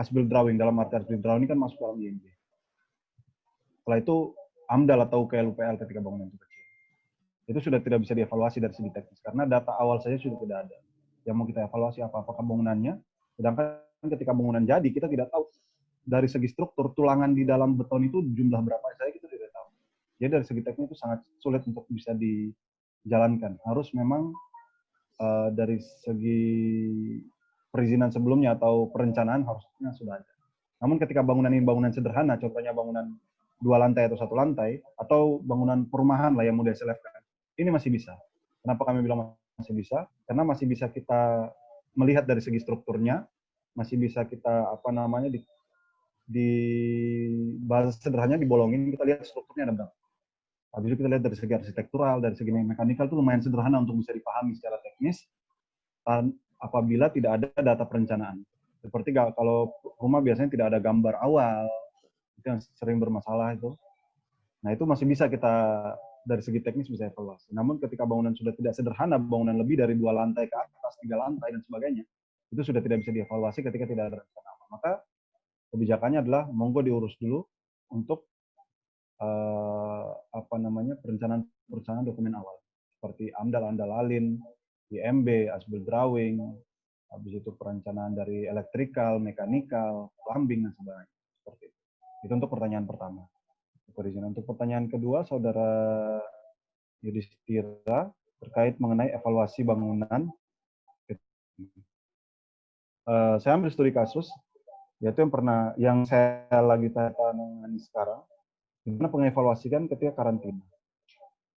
as-built drawing. Dalam arti as-built drawing ini kan masuk dalam IMB. Setelah itu AMDAL atau UKL-UPL ketika bangunan itu kecil. Itu sudah tidak bisa dievaluasi dari segi teknis, karena data awal saja sudah tidak ada. Yang mau kita evaluasi apakah bangunannya, sedangkan ketika bangunan jadi, kita tidak tahu dari segi struktur, tulangan di dalam beton itu jumlah berapa saja kita tidak tahu. Jadi dari segi teknis itu sangat sulit untuk bisa dijalankan. Harus memang dari segi perizinan sebelumnya atau perencanaan harusnya sudah ada. Namun ketika bangunan ini bangunan sederhana, contohnya bangunan 2 lantai atau 1 lantai, atau bangunan perumahan lah yang mudah SLF kan, ini masih bisa. Kenapa kami bilang masih bisa? Karena masih bisa kita melihat dari segi strukturnya, masih bisa kita di bahasa sederhananya dibolongin, kita lihat strukturnya ada berapa. Habis itu kita lihat dari segi arsitektural, dari segi mekanikal itu lumayan sederhana untuk bisa dipahami secara teknis, apabila tidak ada data perencanaan. Seperti kalau rumah biasanya tidak ada gambar awal, itu yang sering bermasalah itu. Nah, itu masih bisa kita dari segi teknis bisa evaluasi. Namun ketika bangunan sudah tidak sederhana, bangunan lebih dari 2 lantai ke atas, 3 lantai dan sebagainya, itu sudah tidak bisa dievaluasi ketika tidak ada rencana awal. Maka kebijakannya adalah monggo diurus dulu untuk perencanaan dokumen awal seperti AMDAL, ANDALALIN, IMB, as-built drawing, habis itu perencanaan dari elektrikal, mekanikal, plumbing dan sebagainya. Seperti itu. Itu untuk pertanyaan pertama. perizinan. Untuk pertanyaan kedua, Saudara Yudhistira terkait mengenai evaluasi bangunan. Saya ambil studi kasus, yaitu yang saya lagi tangani sekarang, di mana pengevaluasikan ketika karantina.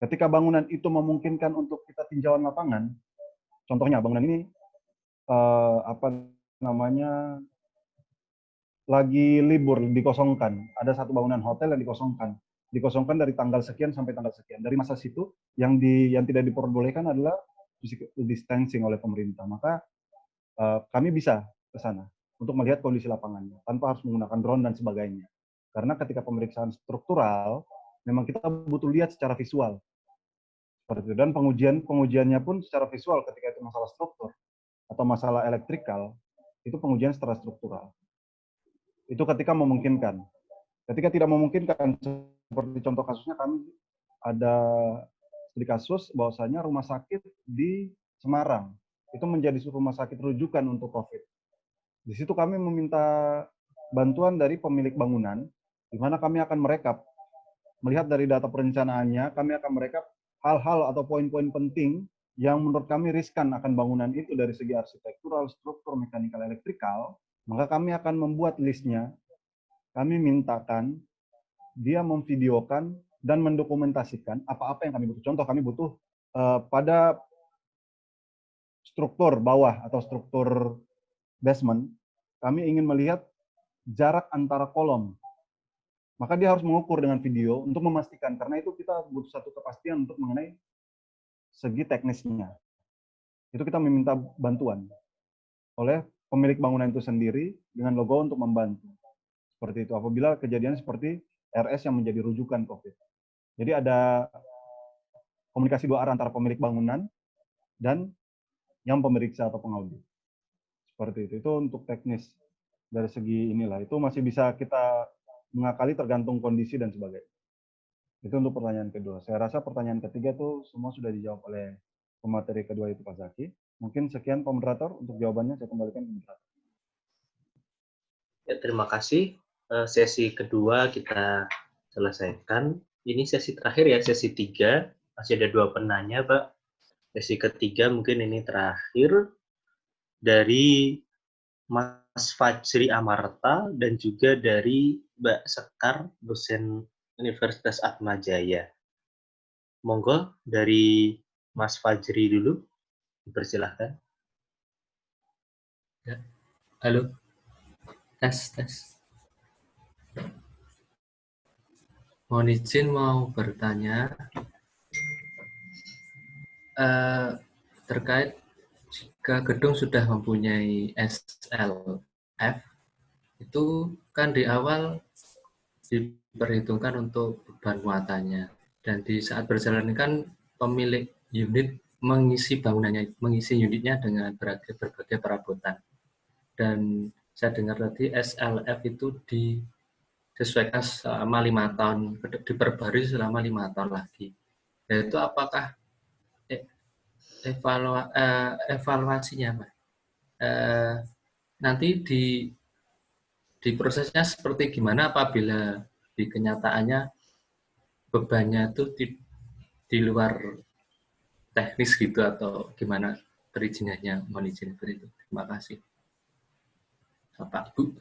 Ketika bangunan itu memungkinkan untuk kita tinjauan lapangan, contohnya bangunan ini lagi libur, dikosongkan. Ada satu bangunan hotel yang dikosongkan dari tanggal sekian sampai tanggal sekian. Dari masa situ yang tidak diperbolehkan adalah physical distancing oleh pemerintah. Maka kami bisa ke sana untuk melihat kondisi lapangannya tanpa harus menggunakan drone dan sebagainya. Karena ketika pemeriksaan struktural, memang kita butuh lihat secara visual. Seperti itu. Dan pengujiannya pun secara visual ketika itu masalah struktur atau masalah elektrikal, itu pengujian secara struktural. Itu ketika memungkinkan. Ketika tidak memungkinkan, seperti contoh kasusnya kami ada studi kasus bahwasanya rumah sakit di Semarang itu menjadi rumah sakit rujukan untuk COVID. Di situ kami meminta bantuan dari pemilik bangunan, di mana kami akan merekap, melihat dari data perencanaannya, kami akan merekap hal-hal atau poin-poin penting yang menurut kami riskan akan bangunan itu dari segi arsitektural, struktur, mekanikal, elektrikal. Maka kami akan membuat listnya, kami mintakan dia memvideokan dan mendokumentasikan apa-apa yang kami butuh. Contoh kami butuh pada struktur bawah atau struktur basement, kami ingin melihat jarak antara kolom. Maka dia harus mengukur dengan video untuk memastikan, karena itu kita butuh satu kepastian untuk mengenai segi teknisnya. Itu kita meminta bantuan oleh pemilik bangunan itu sendiri dengan logo untuk membantu. Seperti itu. Apabila kejadian seperti RS yang menjadi rujukan COVID. Jadi ada komunikasi dua arah antara pemilik bangunan dan yang pemeriksa atau pengaudit. Seperti itu. Itu untuk teknis dari segi inilah. Itu masih bisa kita mengakali tergantung kondisi dan sebagainya. Itu untuk pertanyaan kedua. Saya rasa pertanyaan ketiga itu semua sudah dijawab oleh pemateri kedua itu Pak Zaki. Mungkin sekian Pak Moderator untuk jawabannya, saya kembalikan ke moderator. Ya, terima kasih. Sesi kedua kita selesaikan. Ini sesi terakhir ya, sesi 3. Masih ada 2 penanya, Pak. Sesi ketiga mungkin ini terakhir dari Mas Fajri Amarta dan juga dari Mbak Sekar, dosen Universitas Atmajaya. Monggo dari Mas Fajri dulu, dipersilahkan. Ya. Halo. Tes. Mohon izin mau bertanya terkait jika gedung sudah mempunyai SLF, itu kan di awal diperhitungkan untuk beban muatannya, dan di saat berjalan kan pemilik unit mengisi bangunannya, mengisi unitnya dengan berbagai perabotan. Dan saya dengar tadi SLF itu disesuaikan selama 5 tahun, diperbarui selama 5 tahun lagi. Yaitu apakah evaluasinya, Pak? Nanti di prosesnya seperti gimana apabila di kenyataannya bebannya itu di luar teknis gitu, atau gimana perizinannya? Mohon izin seperti itu. Terima kasih. Bapak, Bu.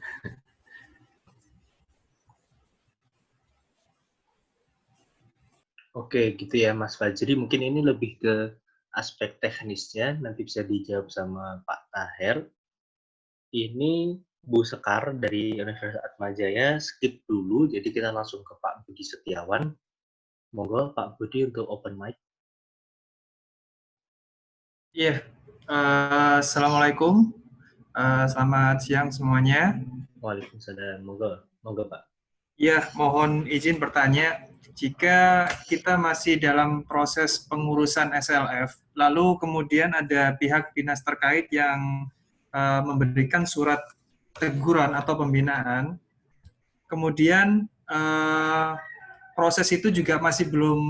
Oke, gitu ya Mas Fajri. Mungkin ini lebih ke aspek teknisnya, nanti bisa dijawab sama Pak Taher. Ini Bu Sekar dari Universitas Atmajaya, skip dulu, jadi kita langsung ke Pak Budi Setiawan. Monggo Pak Budi untuk open mic. Iya, Assalamualaikum. Selamat siang semuanya. Waalaikumsalam. Monggo Pak. Ya, mohon izin bertanya. Jika kita masih dalam proses pengurusan SLF, lalu kemudian ada pihak dinas terkait yang memberikan surat teguran atau pembinaan, kemudian proses itu juga masih belum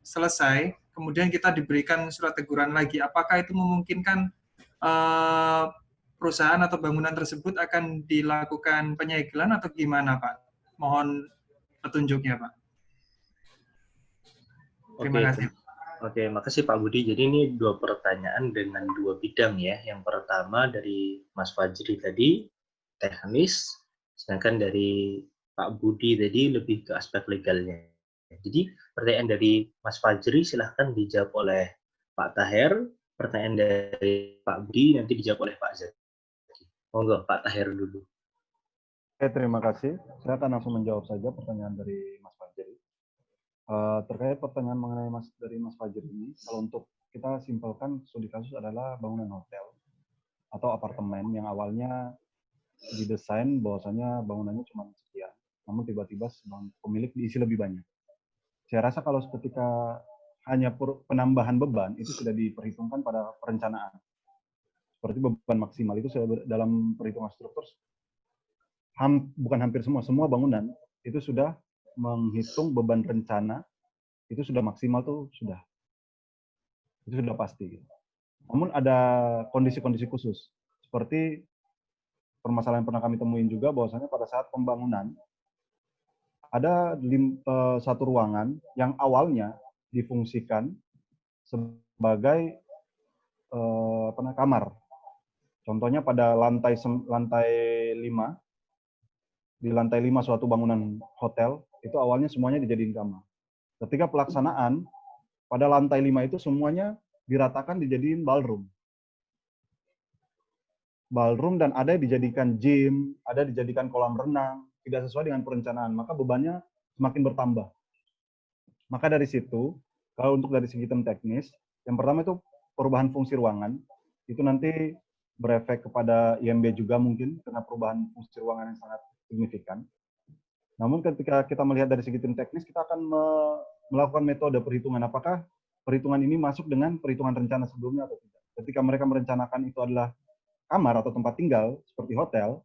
selesai, kemudian kita diberikan surat teguran lagi, apakah itu memungkinkan perusahaan atau bangunan tersebut akan dilakukan penyegelan atau gimana, Pak? Mohon petunjuknya, Pak. Terima kasih. Oke, makasih Pak Budi. Jadi ini 2 pertanyaan dengan 2 bidang ya. Yang pertama dari Mas Fajri tadi, teknis, sedangkan dari Pak Budi tadi lebih ke aspek legalnya. Jadi pertanyaan dari Mas Fajri silahkan dijawab oleh Pak Taher, pertanyaan dari Pak Budi nanti dijawab oleh Pak Zaki. Monggo Pak Taher dulu. Oke, terima kasih. Saya akan langsung menjawab saja pertanyaan dari Mas Fajri. Terkait pertanyaan mengenai dari Mas Fajri ini, kalau untuk kita simpelkan studi kasus adalah bangunan hotel atau apartemen yang awalnya didesain bahwasanya bangunannya cuma sekian, namun tiba-tiba pemilik diisi lebih banyak. Saya rasa kalau ketika hanya penambahan beban itu sudah diperhitungkan pada perencanaan. Seperti beban maksimal itu dalam perhitungan struktur bukan hampir semua bangunan itu sudah menghitung beban rencana itu sudah maksimal tuh itu sudah pasti. Namun ada kondisi-kondisi khusus seperti permasalahan yang pernah kami temuin juga bahwasanya pada saat pembangunan ada satu ruangan yang awalnya difungsikan sebagai kamar. Contohnya pada lantai 5, di lantai 5 suatu bangunan hotel itu awalnya semuanya dijadiin kamar. Ketika pelaksanaan pada lantai 5 itu semuanya diratakan dijadiin ballroom. Ballroom dan ada dijadikan gym, ada dijadikan kolam renang, tidak sesuai dengan perencanaan, maka bebannya semakin bertambah. Maka dari situ, kalau untuk dari segi tim teknis, yang pertama itu perubahan fungsi ruangan, itu nanti berefek kepada IMB juga mungkin, karena perubahan fungsi ruangan yang sangat signifikan. Namun ketika kita melihat dari segi tim teknis, kita akan melakukan metode perhitungan, apakah perhitungan ini masuk dengan perhitungan rencana sebelumnya atau tidak. Ketika mereka merencanakan itu adalah kamar atau tempat tinggal, seperti hotel,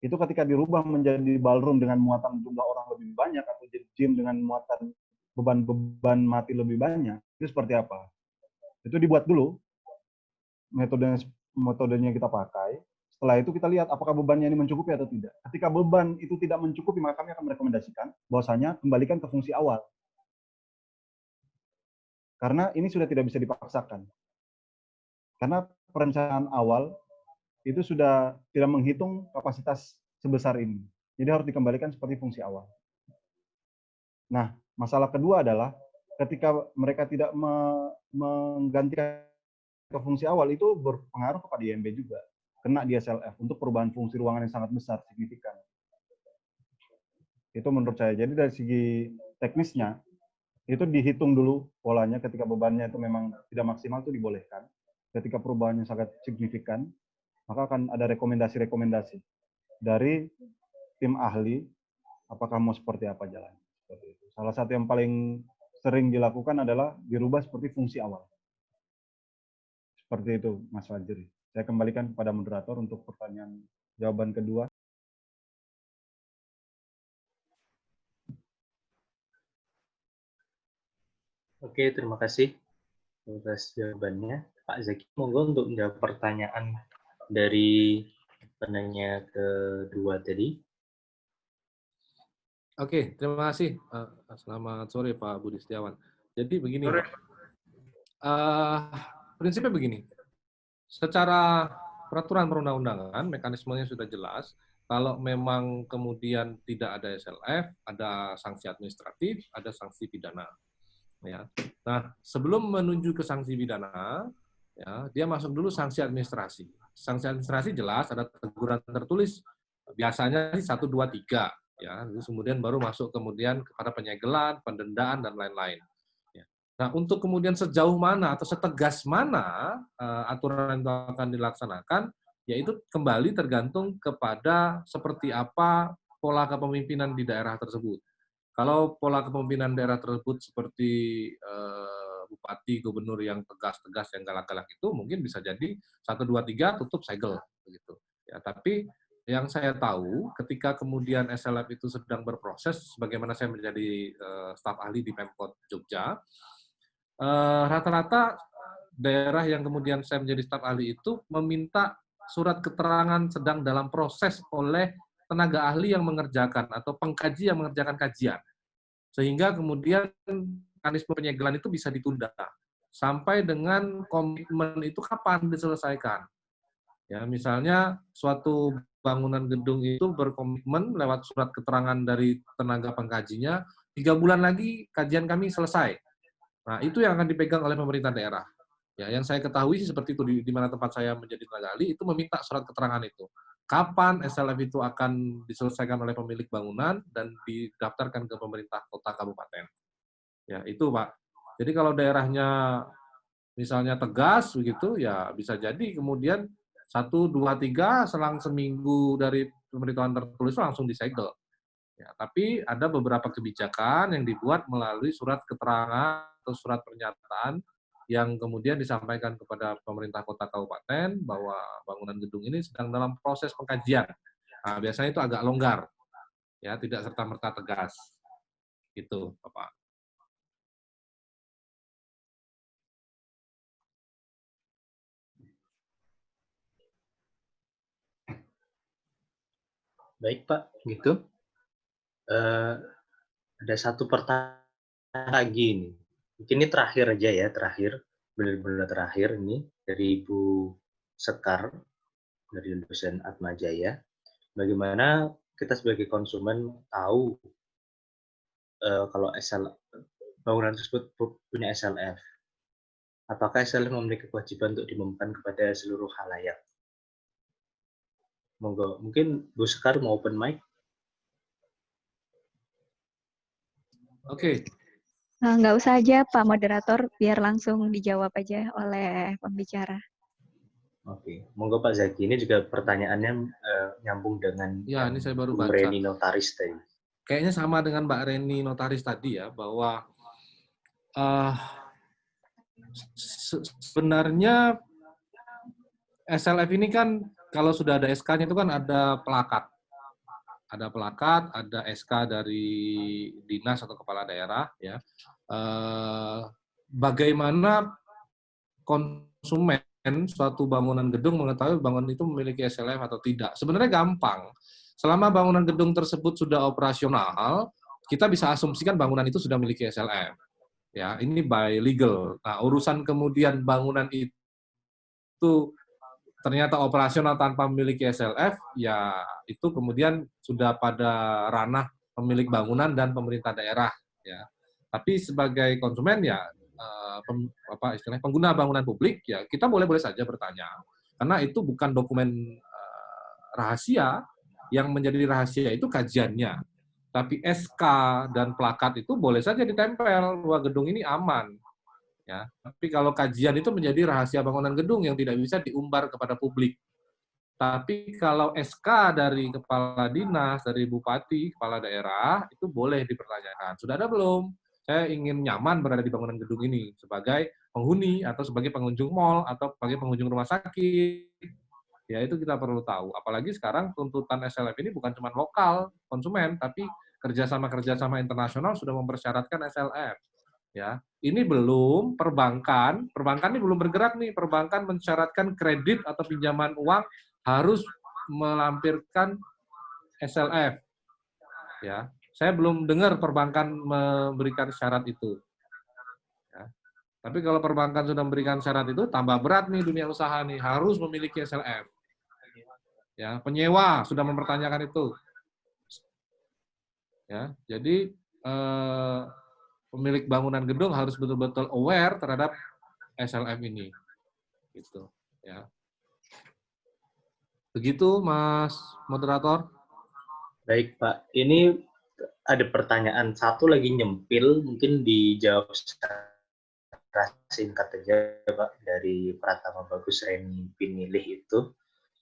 itu ketika dirubah menjadi ballroom dengan muatan jumlah orang lebih banyak, atau gym dengan muatan beban mati lebih banyak, itu seperti apa? Itu dibuat dulu, metodenya kita pakai. Setelah itu kita lihat apakah bebannya ini mencukupi atau tidak. Ketika beban itu tidak mencukupi, maka kami akan merekomendasikan bahwasanya kembalikan ke fungsi awal. Karena ini sudah tidak bisa dipaksakan. Karena perencanaan awal itu sudah tidak menghitung kapasitas sebesar ini. Jadi harus dikembalikan seperti fungsi awal. Nah, masalah kedua adalah ketika mereka tidak menggantikan ke fungsi awal, itu berpengaruh kepada IMB juga. Kena di SLF untuk perubahan fungsi ruangan yang sangat besar, signifikan. Itu menurut saya. Jadi dari segi teknisnya, itu dihitung dulu polanya ketika bebannya itu memang tidak maksimal, itu dibolehkan. Ketika perubahannya sangat signifikan, maka akan ada rekomendasi-rekomendasi dari tim ahli, apakah mau seperti apa jalan. Seperti itu. Salah satu yang paling sering dilakukan adalah dirubah seperti fungsi awal. Seperti itu, Mas Fajri. Saya kembalikan kepada moderator untuk pertanyaan jawaban kedua. Oke, terima kasih atas jawabannya. Pak Zaki, monggo untuk menjawab pertanyaan dari penanya kedua tadi. Oke, terima kasih. Selamat sore Pak Budi Setiawan. Jadi begini, prinsipnya begini. Secara peraturan perundang-undangan, mekanismenya sudah jelas. Kalau memang kemudian tidak ada SLF, ada sanksi administratif, ada sanksi pidana. Ya. Nah, sebelum menuju ke sanksi pidana, ya, dia masuk dulu sanksi administrasi. Sanksi administrasi jelas ada teguran tertulis, biasanya 1, 2, 3. Ya, kemudian baru masuk kemudian kepada penyegelan, pendendaan, dan lain-lain. Nah, untuk kemudian sejauh mana atau setegas mana aturan itu akan dilaksanakan, yaitu kembali tergantung kepada seperti apa pola kepemimpinan di daerah tersebut. Kalau pola kepemimpinan daerah tersebut seperti bupati, gubernur yang tegas-tegas, yang galak-galak itu, mungkin bisa jadi 1, 2, 3 tutup segel, begitu. Ya, tapi yang saya tahu, ketika kemudian SLF itu sedang berproses, sebagaimana saya menjadi staf ahli di Pemkot Jogja, rata-rata daerah yang kemudian saya menjadi staf ahli itu meminta surat keterangan sedang dalam proses oleh tenaga ahli yang mengerjakan atau pengkaji yang mengerjakan kajian. Sehingga kemudian mekanisme penyegelan itu bisa ditunda sampai dengan komitmen itu kapan diselesaikan. Ya, misalnya suatu bangunan gedung itu berkomitmen lewat surat keterangan dari tenaga pengkajinya, 3 bulan lagi kajian kami selesai. Nah, itu yang akan dipegang oleh pemerintah daerah. Ya, yang saya ketahui sih seperti itu di mana tempat saya menjadi tenaga ahli itu meminta surat keterangan itu. Kapan SLF itu akan diselesaikan oleh pemilik bangunan dan didaftarkan ke pemerintah kota kabupaten. Ya, itu Pak. Jadi kalau daerahnya misalnya tegas begitu, ya bisa jadi kemudian 1, 2, 3 selang seminggu dari pemberitahuan tertulis langsung disegel. Ya, tapi ada beberapa kebijakan yang dibuat melalui surat keterangan atau surat pernyataan yang kemudian disampaikan kepada pemerintah kota kabupaten bahwa bangunan gedung ini sedang dalam proses pengkajian. Nah, biasanya itu agak longgar, ya tidak serta-merta tegas. Gitu, Bapak. Baik Pak, gitu. Ada satu pertanyaan lagi nih. Mungkin ini terakhir aja ya, benar-benar terakhir ini dari Ibu Sekar dari dosen Atmajaya. Bagaimana kita sebagai konsumen tahu kalau bangunan tersebut punya SLF? Apakah SLF memiliki kewajiban untuk diumumkan kepada seluruh khalayak? Monggo, mungkin Bu Sekar mau open mic. Oke. Nggak usah aja Pak Moderator, biar langsung dijawab aja oleh pembicara. Oke, monggo Pak Zaki. Ini juga pertanyaannya nyambung dengan ya, ini saya baru baca. Reni Notaris tadi. Kayaknya sama dengan Mbak Reni Notaris tadi ya, bahwa sebenarnya SLF ini kan kalau sudah ada SK-nya itu kan ada pelakat. Ada pelakat, ada SK dari dinas atau kepala daerah, ya. Bagaimana konsumen suatu bangunan gedung mengetahui bangunan itu memiliki SLF atau tidak? Sebenarnya gampang. Selama bangunan gedung tersebut sudah operasional, kita bisa asumsikan bangunan itu sudah memiliki SLF. Ya, ini by legal. Nah, urusan kemudian bangunan itu ternyata operasional tanpa memiliki SLF, ya itu kemudian sudah pada ranah pemilik bangunan dan pemerintah daerah, ya. Tapi sebagai konsumen ya istilahnya pengguna bangunan publik, ya kita boleh-boleh saja bertanya, karena itu bukan dokumen rahasia. Yang menjadi rahasia itu kajiannya. Tapi SK dan plakat itu boleh saja ditempel bahwa gedung ini aman. Ya, tapi kalau kajian itu menjadi rahasia bangunan gedung yang tidak bisa diumbar kepada publik. Tapi kalau SK dari kepala dinas, dari bupati, kepala daerah, itu boleh dipertanyakan. Sudah ada belum? Saya ingin nyaman berada di bangunan gedung ini sebagai penghuni atau sebagai pengunjung mal atau sebagai pengunjung rumah sakit. Ya, itu kita perlu tahu. Apalagi sekarang tuntutan SLF ini bukan cuma lokal konsumen, tapi kerjasama internasional sudah mempersyaratkan SLF. Ya, ini belum perbankan ini belum bergerak nih. Perbankan mensyaratkan kredit atau pinjaman uang harus melampirkan SLF. Ya, saya belum dengar perbankan memberikan syarat itu. Ya. Tapi kalau perbankan sudah memberikan syarat itu, tambah berat nih dunia usaha nih, harus memiliki SLF. Ya, penyewa sudah mempertanyakan itu. Ya, jadi pemilik bangunan gedung harus betul-betul aware terhadap SLF ini, gitu, ya. Begitu, Mas Moderator. Baik, Pak. Ini ada pertanyaan satu lagi nyempil, mungkin dijawab secara singkat aja, Pak, dari Pratama Bagus Reni Pinilih itu.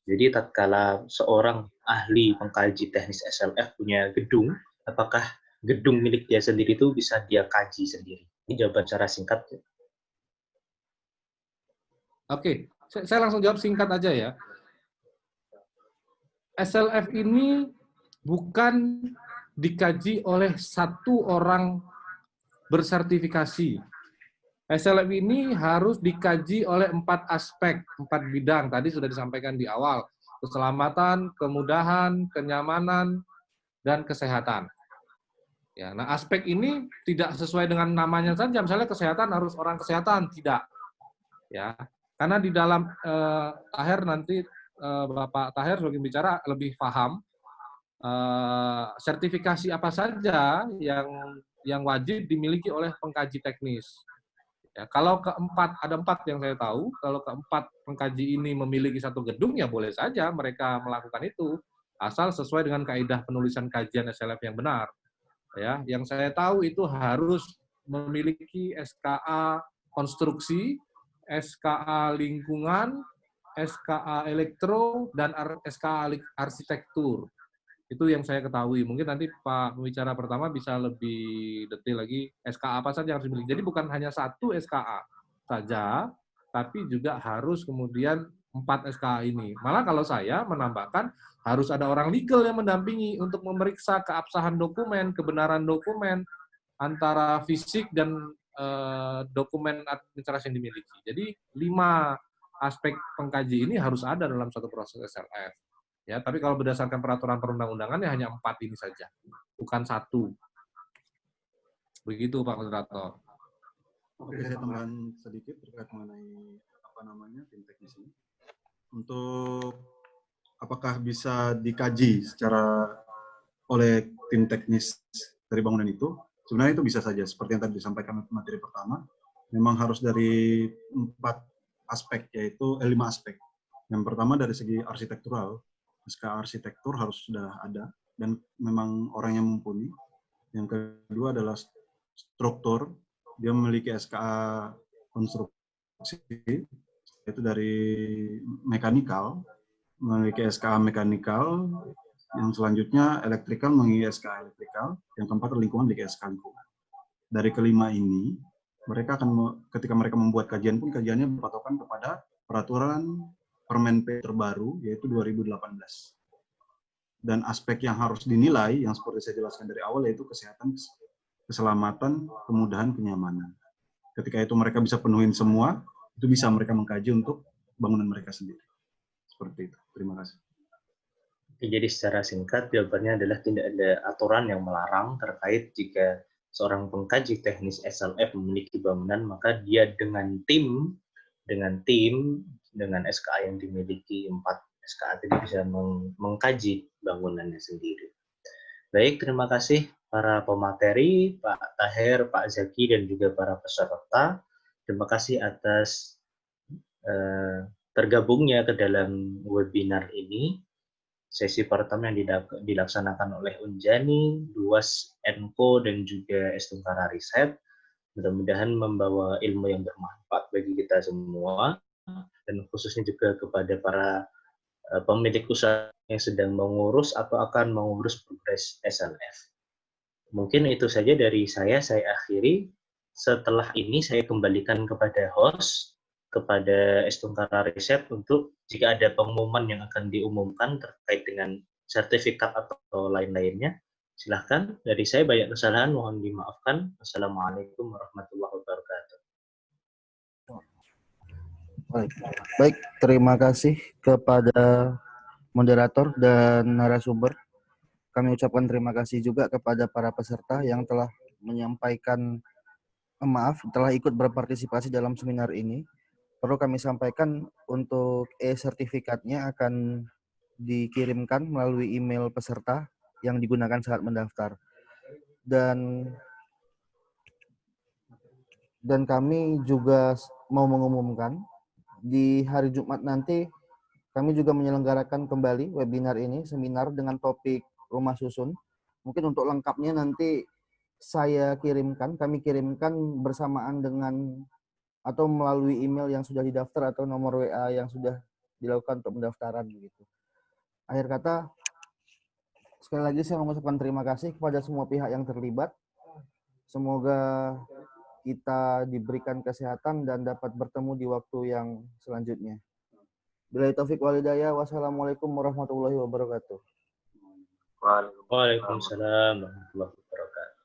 Jadi, tatkala seorang ahli pengkaji teknis SLF punya gedung, apakah gedung milik dia sendiri itu bisa dia kaji sendiri? Ini jawaban secara singkat. Oke, saya langsung jawab singkat aja ya. SLF ini bukan dikaji oleh satu orang bersertifikasi. SLF ini harus dikaji oleh 4 aspek, 4 bidang. Tadi sudah disampaikan di awal. Keselamatan, kemudahan, kenyamanan, dan kesehatan. Ya, nah aspek ini tidak sesuai dengan namanya saja. Misalnya kesehatan harus orang kesehatan, tidak. Ya, karena di dalam Tahir nanti Bapak Tahir sebagai bicara lebih paham sertifikasi apa saja yang wajib dimiliki oleh pengkaji teknis. Ya, kalau ada empat yang saya tahu, kalau keempat pengkaji ini memiliki satu gedung, ya boleh saja mereka melakukan itu, asal sesuai dengan kaidah penulisan kajian SLF yang benar. Ya, yang saya tahu itu harus memiliki SKA konstruksi, SKA lingkungan, SKA elektro, dan SKA arsitektur. Itu yang saya ketahui. Mungkin nanti Pak pembicara pertama bisa lebih detail lagi SKA apa saja yang harus dimiliki. Jadi bukan hanya satu SKA saja, tapi juga harus kemudian 4 SKA ini. Malah kalau saya menambahkan harus ada orang legal yang mendampingi untuk memeriksa keabsahan dokumen, kebenaran dokumen antara fisik dan dokumen administrasi yang dimiliki. Jadi 5 aspek pengkaji ini harus ada dalam satu proses SLF. Ya, tapi kalau berdasarkan peraturan perundang-undangan ya hanya 4 ini saja, bukan 1. Begitu Pak Moderator. Oke, saya tambahan sedikit terkait mengenai tim teknis ini. Untuk apakah bisa dikaji secara oleh tim teknis dari bangunan itu? Sebenarnya itu bisa saja, seperti yang tadi disampaikan materi pertama, memang harus dari 5 aspek. Yang pertama dari segi arsitektural, SKA arsitektur harus sudah ada dan memang orang yang mumpuni. Yang kedua adalah struktur, dia memiliki SKA konstruksi, yaitu dari mekanikal, memiliki SKA mekanikal. Yang selanjutnya elektrikal memiliki SKA elektrikal. Yang keempat lingkungan memiliki SKA lingkungan. Dari kelima ini, mereka akan ketika mereka membuat kajian pun kajiannya berpatokan kepada peraturan Permen-P terbaru, yaitu 2018. Dan aspek yang harus dinilai, yang seperti saya jelaskan dari awal, yaitu kesehatan, keselamatan, kemudahan, kenyamanan. Ketika itu mereka bisa penuhin semua, itu bisa mereka mengkaji untuk bangunan mereka sendiri. Seperti itu. Terima kasih. Jadi secara singkat, jawabannya adalah tidak ada aturan yang melarang terkait jika seorang pengkaji teknis SLF memiliki bangunan, maka dia dengan tim dengan SKA yang dimiliki 4 SKA tadi bisa mengkaji bangunannya sendiri. Baik, terima kasih para pemateri, Pak Tahir, Pak Zaki, dan juga para peserta. Terima kasih atas tergabungnya ke dalam webinar ini. Sesi pertama yang dilaksanakan oleh Unjani, Duas Enko, dan juga Estungkara Riset. Mudah-mudahan membawa ilmu yang bermanfaat bagi kita semua, dan khususnya juga kepada para pemilik usaha yang sedang mengurus atau akan mengurus progres SLF. Mungkin itu saja dari saya akhiri. Setelah ini saya kembalikan kepada host, kepada Estungkara Riset untuk jika ada pengumuman yang akan diumumkan terkait dengan sertifikat atau lain-lainnya. Silahkan, dari saya banyak kesalahan, mohon dimaafkan. Wassalamualaikum warahmatullahi wabarakatuh. Baik, terima kasih kepada moderator dan narasumber. Kami ucapkan terima kasih juga kepada para peserta yang telah telah ikut berpartisipasi dalam seminar ini. Perlu kami sampaikan untuk e-sertifikatnya akan dikirimkan melalui email peserta yang digunakan saat mendaftar. Dan kami juga mau mengumumkan di hari Jumat nanti kami juga menyelenggarakan kembali webinar ini, seminar dengan topik rumah susun. Mungkin untuk lengkapnya nanti kami kirimkan bersamaan dengan atau melalui email yang sudah didaftar atau nomor WA yang sudah dilakukan untuk pendaftaran begitu. Akhir kata, sekali lagi saya mengucapkan terima kasih kepada semua pihak yang terlibat. Semoga kita diberikan kesehatan dan dapat bertemu di waktu yang selanjutnya. Billahi taufik wal hidayah. Wassalamualaikum warahmatullahi wabarakatuh. Waalaikumsalam warahmatullahi wabarakatuh.